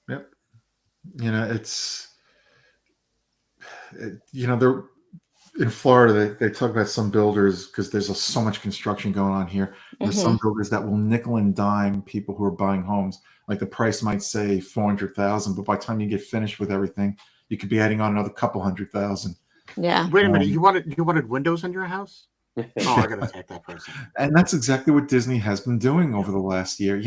Yep. They're in Florida. They talk about some builders because there's so much construction going on here. There's some builders that will nickel and dime people who are buying homes. Like the price might say $400,000, but by the time you get finished with everything, you could be adding on another couple $100,000. Yeah. Wait a minute. You wanted windows in your house? Oh, I gotta take that person. And that's exactly what Disney has been doing over the last year.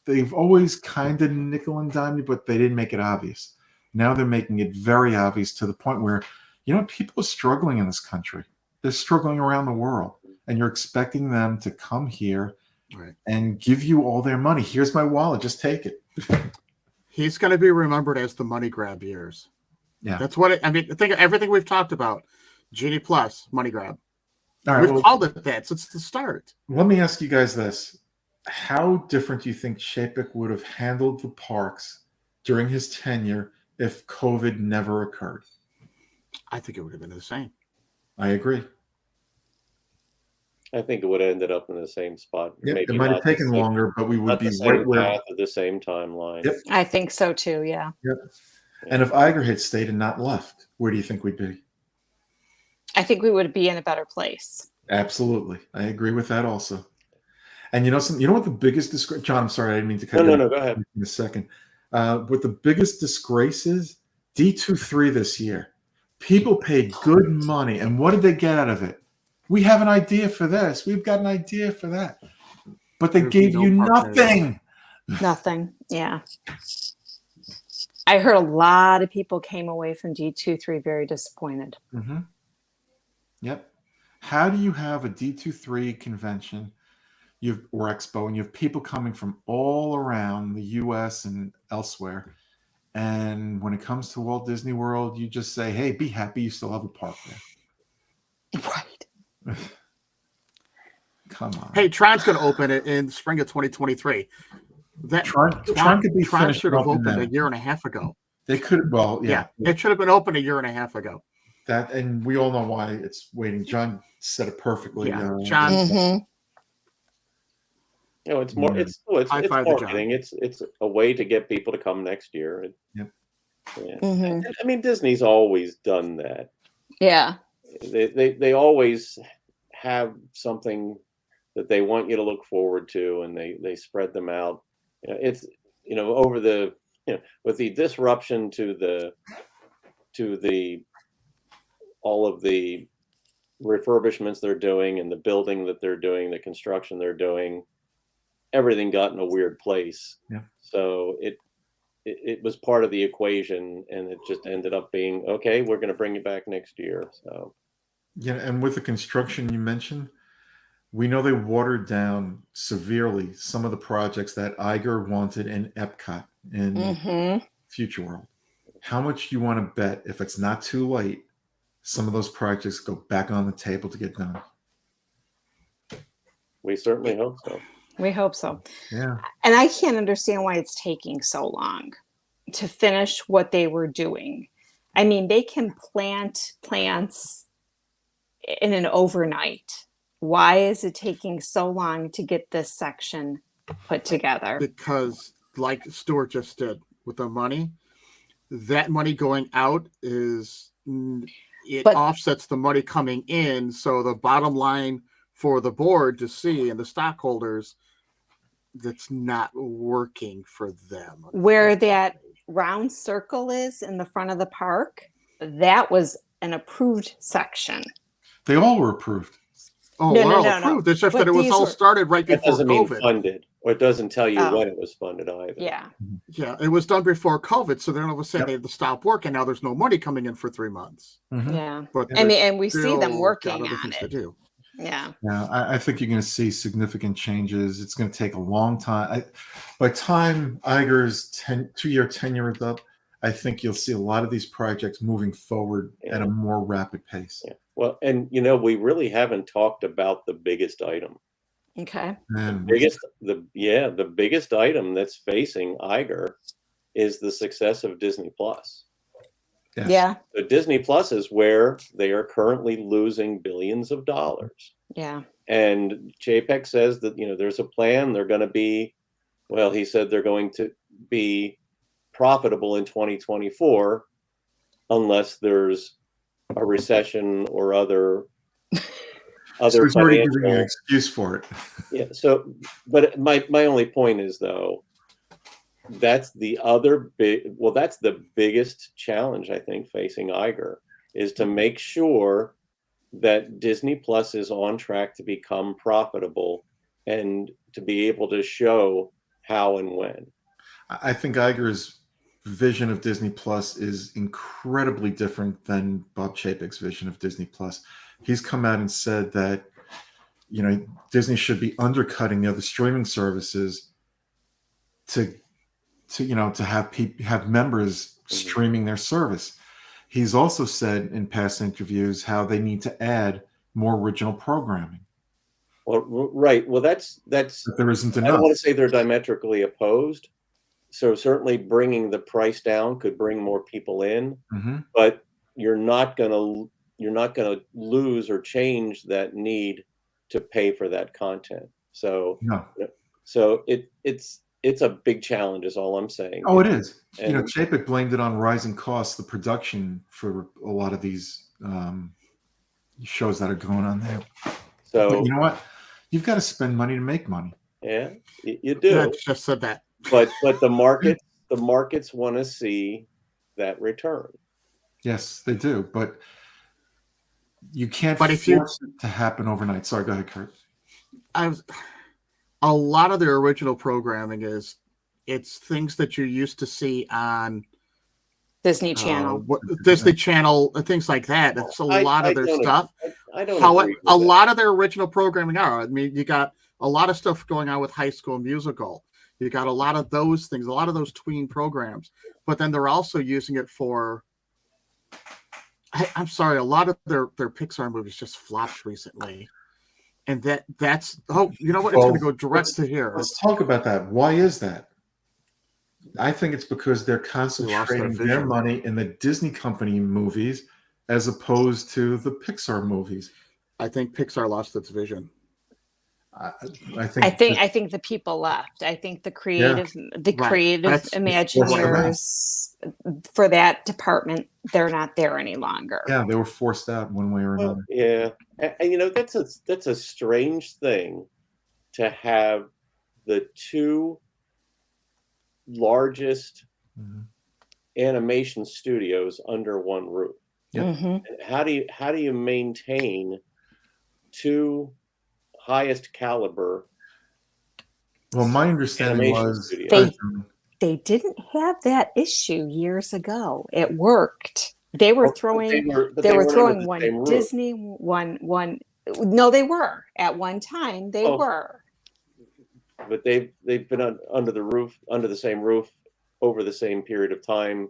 They've always kind of nickel and dime you, but they didn't make it obvious. Now they're making it very obvious to the point where, people are struggling in this country. They're struggling around the world. And you're expecting them to come here and give you all their money. Here's my wallet. Just take it. He's going to be remembered as the money grab years. Yeah. That's what think of everything we've talked about. Genie Plus, money grab. All right, We've called it that since the start. Let me ask you guys this. How different do you think Chapek would have handled the parks during his tenure if COVID never occurred? I think it would have been the same. I agree. I think it would have ended up in the same spot. Yep, Maybe it might have not the taken same- longer, but we would not be the same right where. path at the same timeline. Yep. I think so too. Yeah. Yep. And if Iger had stayed and not left, where do you think we'd be? I think we would be in a better place. Absolutely, I agree with that also. And you know what the biggest disgrace? John, I'm sorry, I didn't mean to cut you. No, go ahead. In a second. What the biggest disgrace is? D23 this year. People paid good money, and what did they get out of it? We have an idea for this. We've got an idea for that, but they gave you nothing. Nothing. Yeah. I heard a lot of people came away from D23 very disappointed. Mm-hmm. Yep. How do you have a D23 convention or expo, and you have people coming from all around the U.S. and elsewhere, and when it comes to Walt Disney World, you just say, hey, be happy you still have a park there. Right. Come on. Hey, Tron's going to open it in spring of 2023. That Tron could be Tron finished should have up in opened that. a year and a half ago. They could, well, yeah. It should have been open a year and a half ago. That, and we all know why it's waiting. John said it perfectly. Yeah, John. Mm-hmm. It's more. It's marketing. It's a way to get people to come next year. Yep. Yeah. Mm-hmm. I mean, Disney's always done that. Yeah. They always have something that they want you to look forward to, and they spread them out. It's over the with the disruption to the all of the refurbishments they're doing and the building that they're doing, the construction they're doing, everything got in a weird place. Yeah. So it was part of the equation, and it just ended up being, okay, we're going to bring you back next year. So yeah, and with the construction you mentioned, we know they watered down severely some of the projects that Iger wanted in Epcot in Future World. How much do you want to bet, if it's not too late, some of those projects go back on the table to get done? we certainly hope so. We hope so. Yeah. And I can't understand why it's taking so long to finish what they were doing. I mean, they can plant plants in an overnight. Why is it taking so long to get this section put together? Because, like Stuart just did with the money, that money going out offsets the money coming in. So the bottom line for the board to see and the stockholders, that's not working for them. Where that round circle is in the front of the park, that was an approved section. They all were approved. Oh, No, well, no, approved. no. It's just But that it was these all were- started right That before doesn't mean COVID. funded, or it doesn't tell you Oh. when it was funded either. Yeah. Yeah, it was done before COVID, so then all of a sudden they had to stop work, and now there's no money coming in for 3 months. Mhm. Yeah. But And there's we see them still working got other on things to it. do. Yeah. Yeah, I think you're going to see significant changes. It's going to take a long time. By the time Iger's 2-year tenure is up, I think you'll see a lot of these projects moving forward at a more rapid pace. Yeah. Well, and we really haven't talked about the biggest item. Okay. And The biggest item that's facing Iger is the success of Disney Plus. yes. Yeah. So Disney Plus is where they are currently losing billions of dollars. Yeah. And Chapek says that, there's a plan. They're going to be, well, he said they're going to be profitable in 2024 unless there's a recession or other So he's already giving you an financial. excuse for it. Yeah. So, but my only point is, though, that's the biggest challenge, I think, facing Iger, is to make sure that Disney Plus is on track to become profitable and to be able to show how and when. I think Iger's vision of Disney Plus is incredibly different than Bob Chapek's vision of Disney Plus. He's come out and said that, Disney should be undercutting the other streaming services to have members streaming their service. He's also said in past interviews how they need to add more original programming. Well, right. Well, that's But there isn't I enough. don't want to say they're diametrically opposed. So certainly bringing the price down could bring more people in, but you're not going to lose or change that need to pay for that content. So No. so it's a big challenge, is all I'm saying. Oh, it is. And Chapek blamed it on rising costs, the production for a lot of these shows that are going on there. so But you know what? You've got to spend money to make money. yeah, you do. Yeah, I just said that. But the markets want to see that return. Yes, they do. But you can't But force it to happen overnight. Sorry, go ahead, Kurt. A lot of their original programming it's things that you used to see on Disney Channel. Disney Channel, things like that. It's a lot of their stuff. I don't How agree with a that. lot of their original programming are. I mean, you got a lot of stuff going on with High School Musical. You got a lot of those things, a lot of those tween programs. But then they're also using it for. I'm sorry, a lot of their Pixar movies just flopped recently, and that's you know what? It's going to go direct to here. Let's talk about that. Why is that? I think it's because they're concentrating their vision. money in the Disney company movies as opposed to the Pixar movies. I think Pixar lost its vision. I think the people left. I think the creative That's Imagineers for that department, they're not there any longer. Yeah, they were forced out one way or another. Yeah, and that's a strange thing to have the two largest animation studios under one roof. Yep. And how do you maintain two highest caliber? Well, my understanding Animation was studio. They didn't have that issue years ago. It worked. They were throwing they were throwing one Disney one. No, they were at one time. They were. But they've been under the same roof over the same period of time.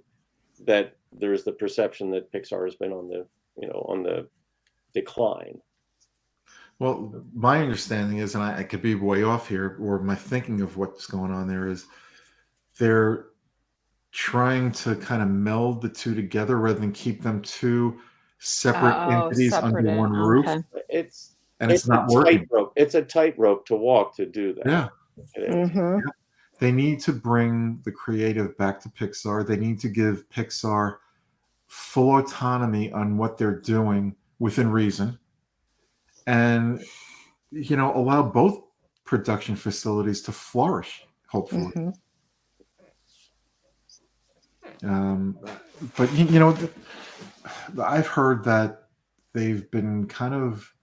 That there's the perception that Pixar has been on the decline. Well, my understanding is, and I could be way off here, or my thinking of what's going on there is, they're trying to kind of meld the two together rather than keep them two separate entities under one roof. It's not working. It's a tightrope to walk to do that. Yeah. Mm-hmm. Yeah. They need to bring the creative back to Pixar. They need to give Pixar full autonomy on what they're doing within reason, and allow both production facilities to flourish, hopefully. But I've heard that they've been kind of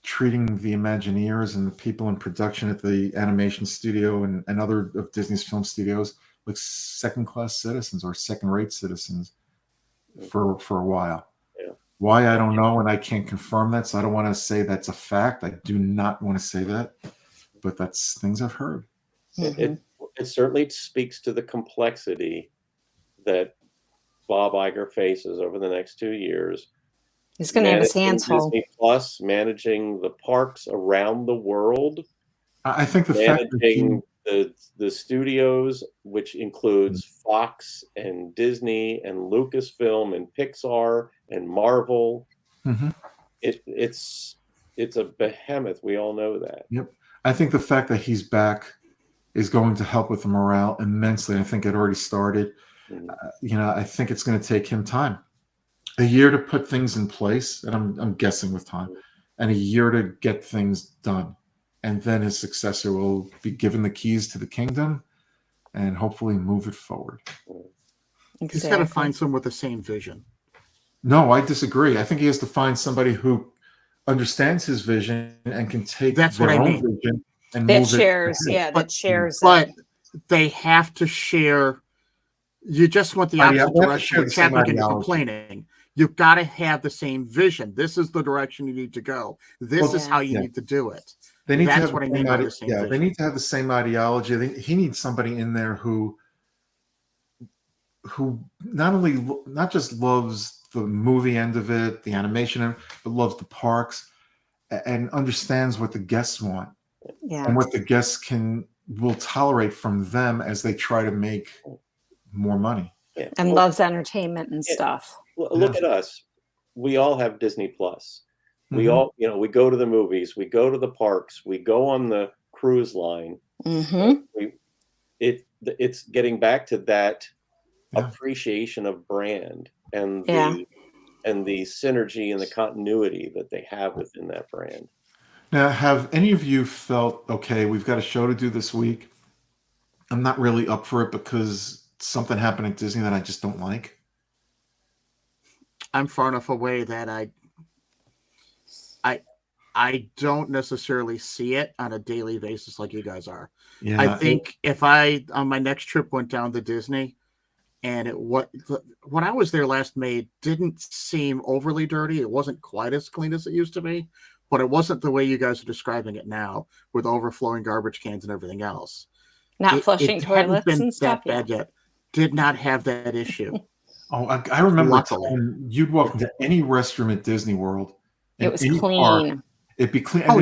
treating the Imagineers and the people in production at the animation studio and other of Disney's film studios like second-class citizens or second-rate citizens for a while. Yeah. Why, I don't know, and I can't confirm that, so I don't want to say that's a fact. I do not want to say that, but that's things I've heard. It certainly speaks to the complexity that Bob Iger faces over the next 2 years. He's going to have his hands full. Disney Plus, managing the parks around the world. I think the fact that the studios, which includes Fox and Disney and Lucasfilm and Pixar and Marvel, it's a behemoth. We all know that. Yep. I think the fact that he's back is going to help with the morale immensely. I think it already started. I think it's going to take him time. A year to put things in place, and I'm guessing with time, and a year to get things done. And then his successor will be given the keys to the kingdom and hopefully move it forward. Exactly. He's got to find someone with the same vision. No, I disagree. I think he has to find somebody who understands his vision and can take their own vision and that move shares, it. Yeah, that shares. But they have to share. You just want the opposite direction. Chapek is complaining. You've got to have the same vision. This is the direction you need to go. This is how you need to do it. They need That's to what I mean by the same vision. They need to have the same ideology. He needs somebody in there who not just loves the movie end of it, the animation, but loves the parks and understands what the guests want and what the guests will tolerate from them as they try to make more money. And loves entertainment and stuff. Look at us. We all have Disney Plus. We all, we go to the movies, we go to the parks, we go on the cruise line. It's getting back to that appreciation of brand and the synergy and the continuity that they have within that brand. Now, have any of you felt, okay, we've got a show to do this week. I'm not really up for it because something happened at Disney that I just don't like? I'm far enough away that I don't necessarily see it on a daily basis like you guys are. Yeah, I think if I on my next trip went down to Disney and when I was there last May didn't seem overly dirty. It wasn't quite as clean as it used to be, but it wasn't the way you guys are describing it now with overflowing garbage cans and everything else. Not flushing toilets and stuff. That bad yet. Did not have that issue. Oh, I remember you'd walk into any restroom at Disney World. It was clean. It'd be clean. Oh,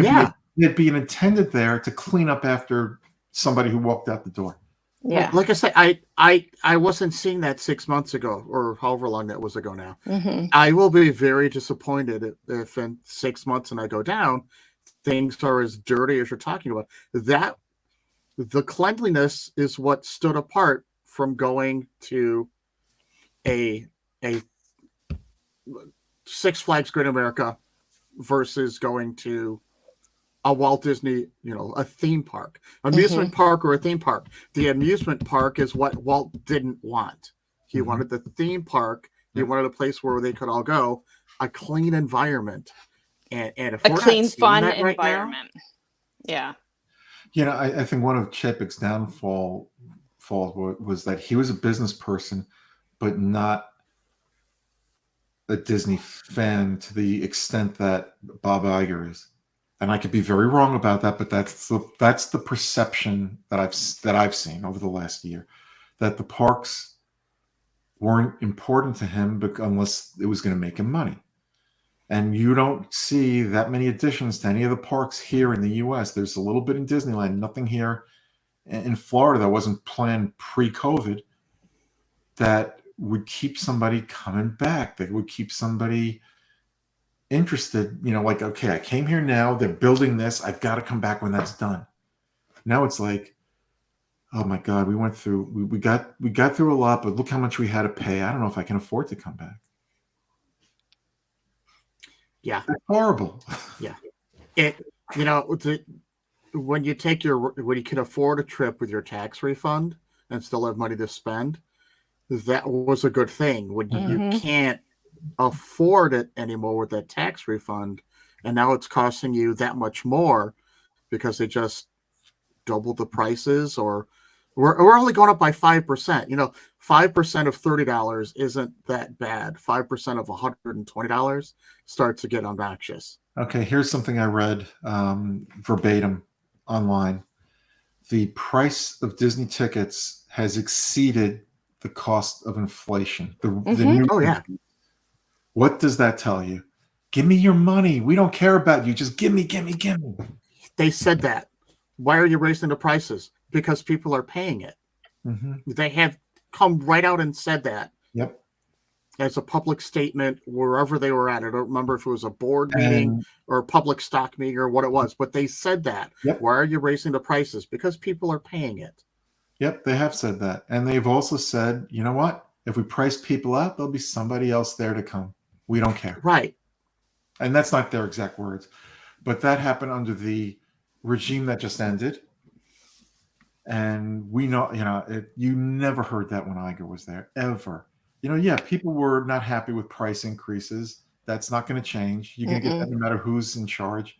There'd be an attendant there to clean up after somebody who walked out the door. Yeah. Like I said, I wasn't seeing that 6 months ago or however long that was ago now. I will be very disappointed if in 6 months and I go down, things are as dirty as you're talking about. That the cleanliness is what stood apart from going to a Six Flags Great America versus going to a Walt Disney, a theme park, amusement park or a theme park. The amusement park is what Walt didn't want. He wanted the theme park. He wanted a place where they could all go, a clean environment, and if A we're clean, not seeing fun that right environment. Yeah. I think one of Chapek's downfall was that he was a business person, but not a Disney fan to the extent that Bob Iger is. And I could be very wrong about that, but that's the perception that I've seen over the last year, that the parks weren't important to him unless it was going to make him money. And you don't see that many additions to any of the parks here in the U.S. There's a little bit in Disneyland, nothing here in Florida that wasn't planned pre-COVID that would keep somebody coming back, that would keep somebody interested, like, okay, I came here now, they're building this, I've got to come back when that's done. Now it's like, oh my God, we got through a lot, but look how much we had to pay. I don't know if I can afford to come back. Yeah. It's horrible. Yeah. When you can afford a trip with your tax refund and still have money to spend, that was a good thing. When you can't afford it anymore with that tax refund, and now it's costing you that much more because they just doubled the prices, or we're only going up by 5%. 5% of $30 isn't that bad. 5% of $120 starts to get obnoxious. Okay, here's something I read verbatim online. The price of Disney tickets has exceeded the cost of inflation. Oh yeah. What does that tell you? Give me your money. We don't care about you. Just give me. They said that. Why are you raising the prices? Because people are paying it. They have come right out and said that. Yep. As a public statement wherever they were at. I don't remember if it was a board meeting or a public stock meeting or what it was, but they said that. Yep. Why are you raising the prices? Because people are paying it. Yep, they have said that. And they've also said, you know what? If we price people out, there'll be somebody else there to come. We don't care. Right. And that's not their exact words. But that happened under the regime that just ended. And we know, you never heard that when Iger was there, ever. People were not happy with price increases. That's not going to change. You're going to get that no matter who's in charge.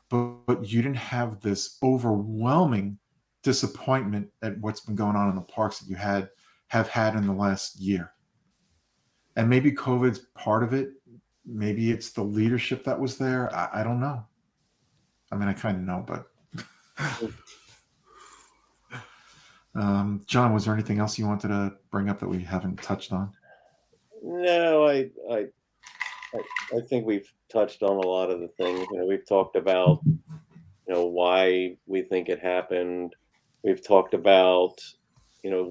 But you didn't have this overwhelming disappointment at what's been going on in the parks that you have had in the last year. And maybe COVID's part of it. Maybe it's the leadership that was there. I don't know. I mean, I kind of know, but John, was there anything else you wanted to bring up that we haven't touched on? No, I think we've touched on a lot of the things. We've talked about, why we think it happened. We've talked about,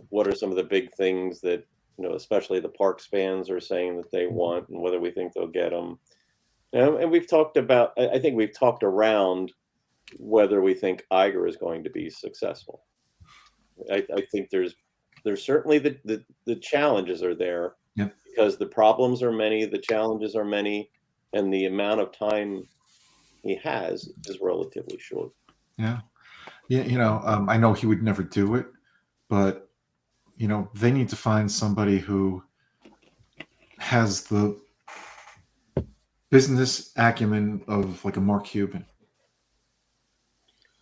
what are some of the big things that, especially the Parks fans are saying that they want, and whether we think they'll get them. And we've talked about, I think we've talked around whether we think Iger is going to be successful. I think there's certainly the challenges are there. Yep. Because the problems are many, the challenges are many, and the amount of time he has is relatively short. Yeah. I know he would never do it, but they need to find somebody who has the business acumen of like a Mark Cuban.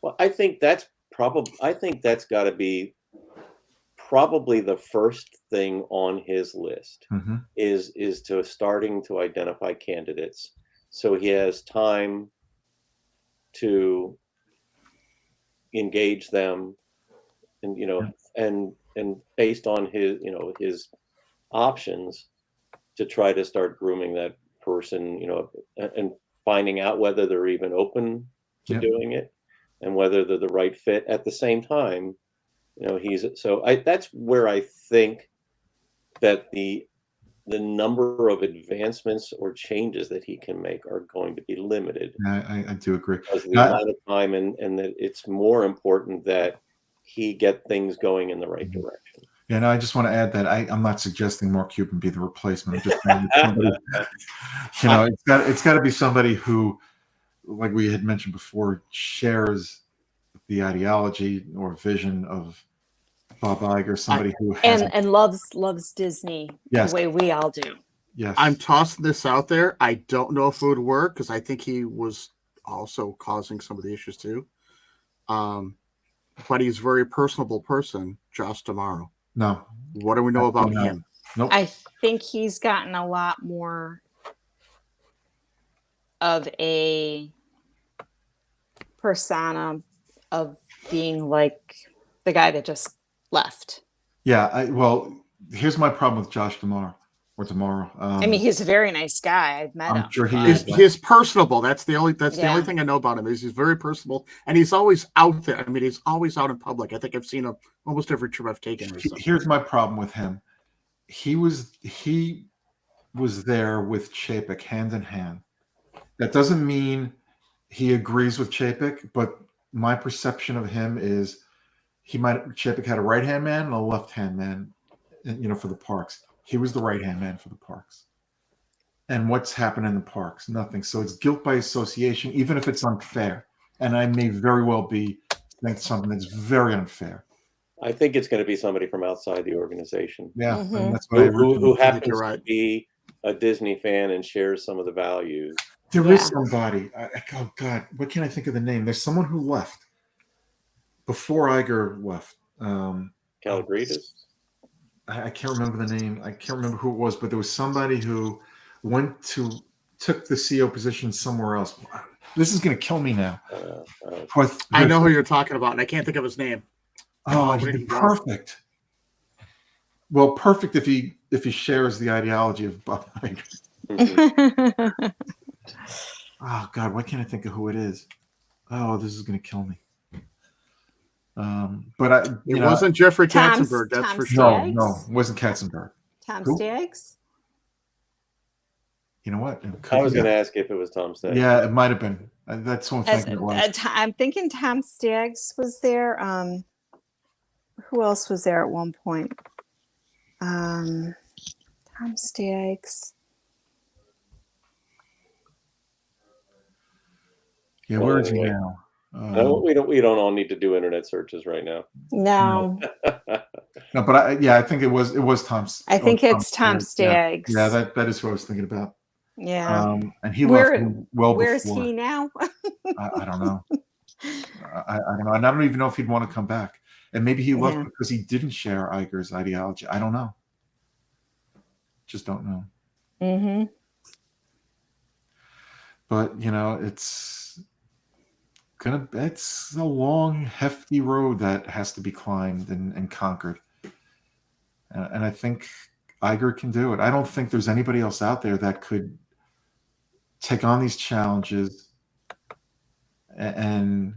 Well, I think that's got to be probably the first thing on his list is to starting to identify candidates, so he has time to engage them, and and based on his his options to try to start grooming that person, and finding out whether they're even open to doing it and whether they're the right fit. At the same time, that's where I think that the number of advancements or changes that he can make are going to be limited. I do agree. Because of the amount of time, and that it's more important that he get things going in the right direction. Yeah, and I just want to add that I'm not suggesting Mark Cuban be the replacement. I'm just saying somebody, it's got to be somebody who like we had mentioned before, shares the ideology or vision of Bob Iger, somebody who has and loves Disney Yes. the way we all do. Yes, I'm tossing this out there. I don't know if it would work because I think he was also causing some of the issues too. But he's a very personable person, Josh D'Amaro. no, What do we know about No. him? nope. I think he's gotten a lot more of a persona of being like the guy that just left. Yeah, well, here's my problem with Josh D'Amaro. I mean, he's a very nice guy. I've met him. I'm sure he but- is. He's personable. That's the only Yeah. thing I know about him is he's very personable and he's always out there. I mean, he's always out in public. I think I've seen him almost every trip I've taken recently. Here's my problem with him. He was there with Chapek hand in hand. That doesn't mean he agrees with Chapek, but my perception of him is Chapek had a right hand man and a left hand man, for the parks. He was the right hand man for the parks. And what's happened in the parks? Nothing. So it's guilt by association, even if it's unfair. And I may very well be saying something that's very unfair. I think it's going to be somebody from outside the organization. Yeah, Mhm. and that's what I Who I think happens you're right. to be a Disney fan and shares some of the values. There Yeah. is somebody. Oh God, what can I think of the name? There's someone who left before Iger left. Calagridis. I can't remember the name. I can't remember who it was, but there was somebody who took the CO position somewhere else. This is going to kill me now. I know who you're talking about, and I can't think of his name. Oh, Where he'd did be he go? perfect. Well, perfect if he shares the ideology of Bob Iger. Mhm. Oh God, why can't I think of who it is? Oh, this is going to kill me. But It wasn't Jeffrey Tom Katzenberg, that's for sure. Staggs? no, it wasn't Katzenberg. Tom Who? Staggs? You know what? I was going to ask if it was Tom Staggs. Yeah, it might have been. That's what I'm As, thinking it was. I'm thinking Tom Staggs was there. Who else was there at one point? Tom Staggs. Yeah, Well, where is he anyway. now? No, we don't all need to do internet searches right now. No, No, but I think it was Tom. I think Tom it's Tom Staggs. Staggs. Yeah, that is what I was thinking about. Yeah. And he Where- left well Where's before. he now? I don't know. I don't know, and I don't even know if he'd want to come back. And maybe he left Yeah. because he didn't share Iger's ideology. I don't know. Just don't know. Mm-hmm. But it's a long, hefty road that has to be climbed and conquered. And I think Iger can do it. I don't think there's anybody else out there that could take on these challenges and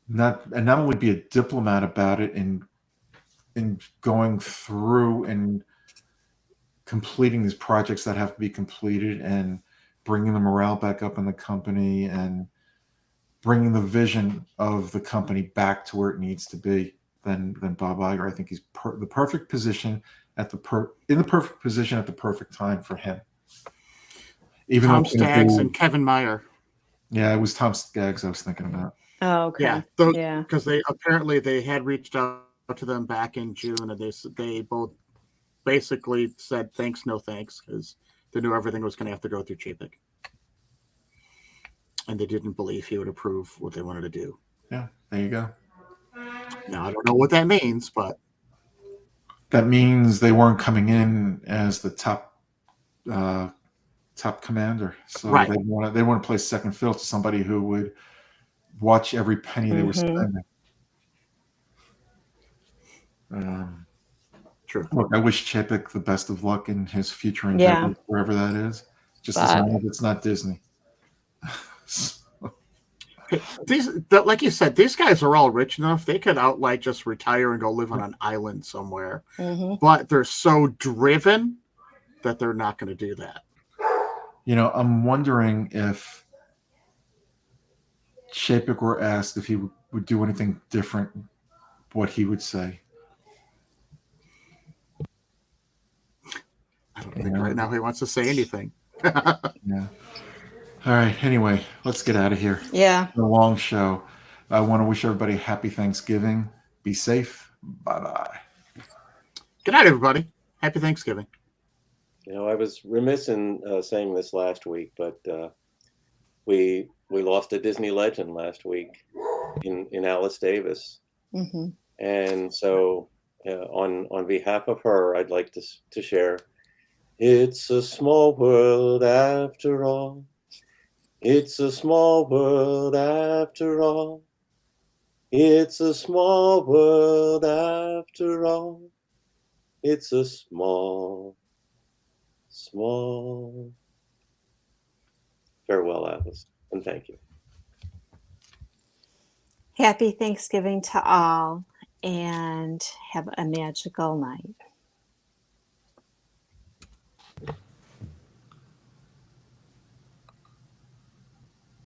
not only be a diplomat about it and going through and completing these projects that have to be completed and bringing the morale back up in the company and bringing the vision of the company back to where it needs to be than Bob Iger. I think he's the perfect position in the perfect position at the perfect time for him. Even Tom though it's gonna Staggs be- and Kevin Meyer. yeah, it was Tom Staggs I was thinking about. Oh, okay. Yeah, Yeah. because they had reached out to them back in June, and they both basically said thanks, no thanks, because they knew everything was going to have to go through Chapek, and they didn't believe he would approve what they wanted to do. Yeah, there you go. Now I don't know what that means, but That means they weren't coming in as the top commander, so Right. they want to play second fiddle to somebody who would watch every penny they were spending. true. Look, I wish Chapek the best of luck in his future Yeah. endeavors, wherever that is. Just as But- long as it's not Disney. Like you said, these guys are all rich enough; they could outright just retire and go live on an island somewhere. Mm-hmm. But they're so driven that they're not going to do that. I'm wondering if Chapek were asked if he would do anything different, what he would say. I don't think right now he wants to say anything. Yeah. All right. Anyway, let's get out of here. Yeah. It's a long show. I want to wish everybody happy Thanksgiving. Be safe. Bye-bye. Good night, everybody. Happy Thanksgiving. You know, I was remiss in saying this last week, but we lost a Disney legend last week in Alice Davis, Mm-hmm. and so on behalf of her, I'd like to share. It's a small world after all. It's a small world after all. It's a small world after all. It's a small. Farewell, Alice, and thank you. Happy Thanksgiving to all, and have a magical night.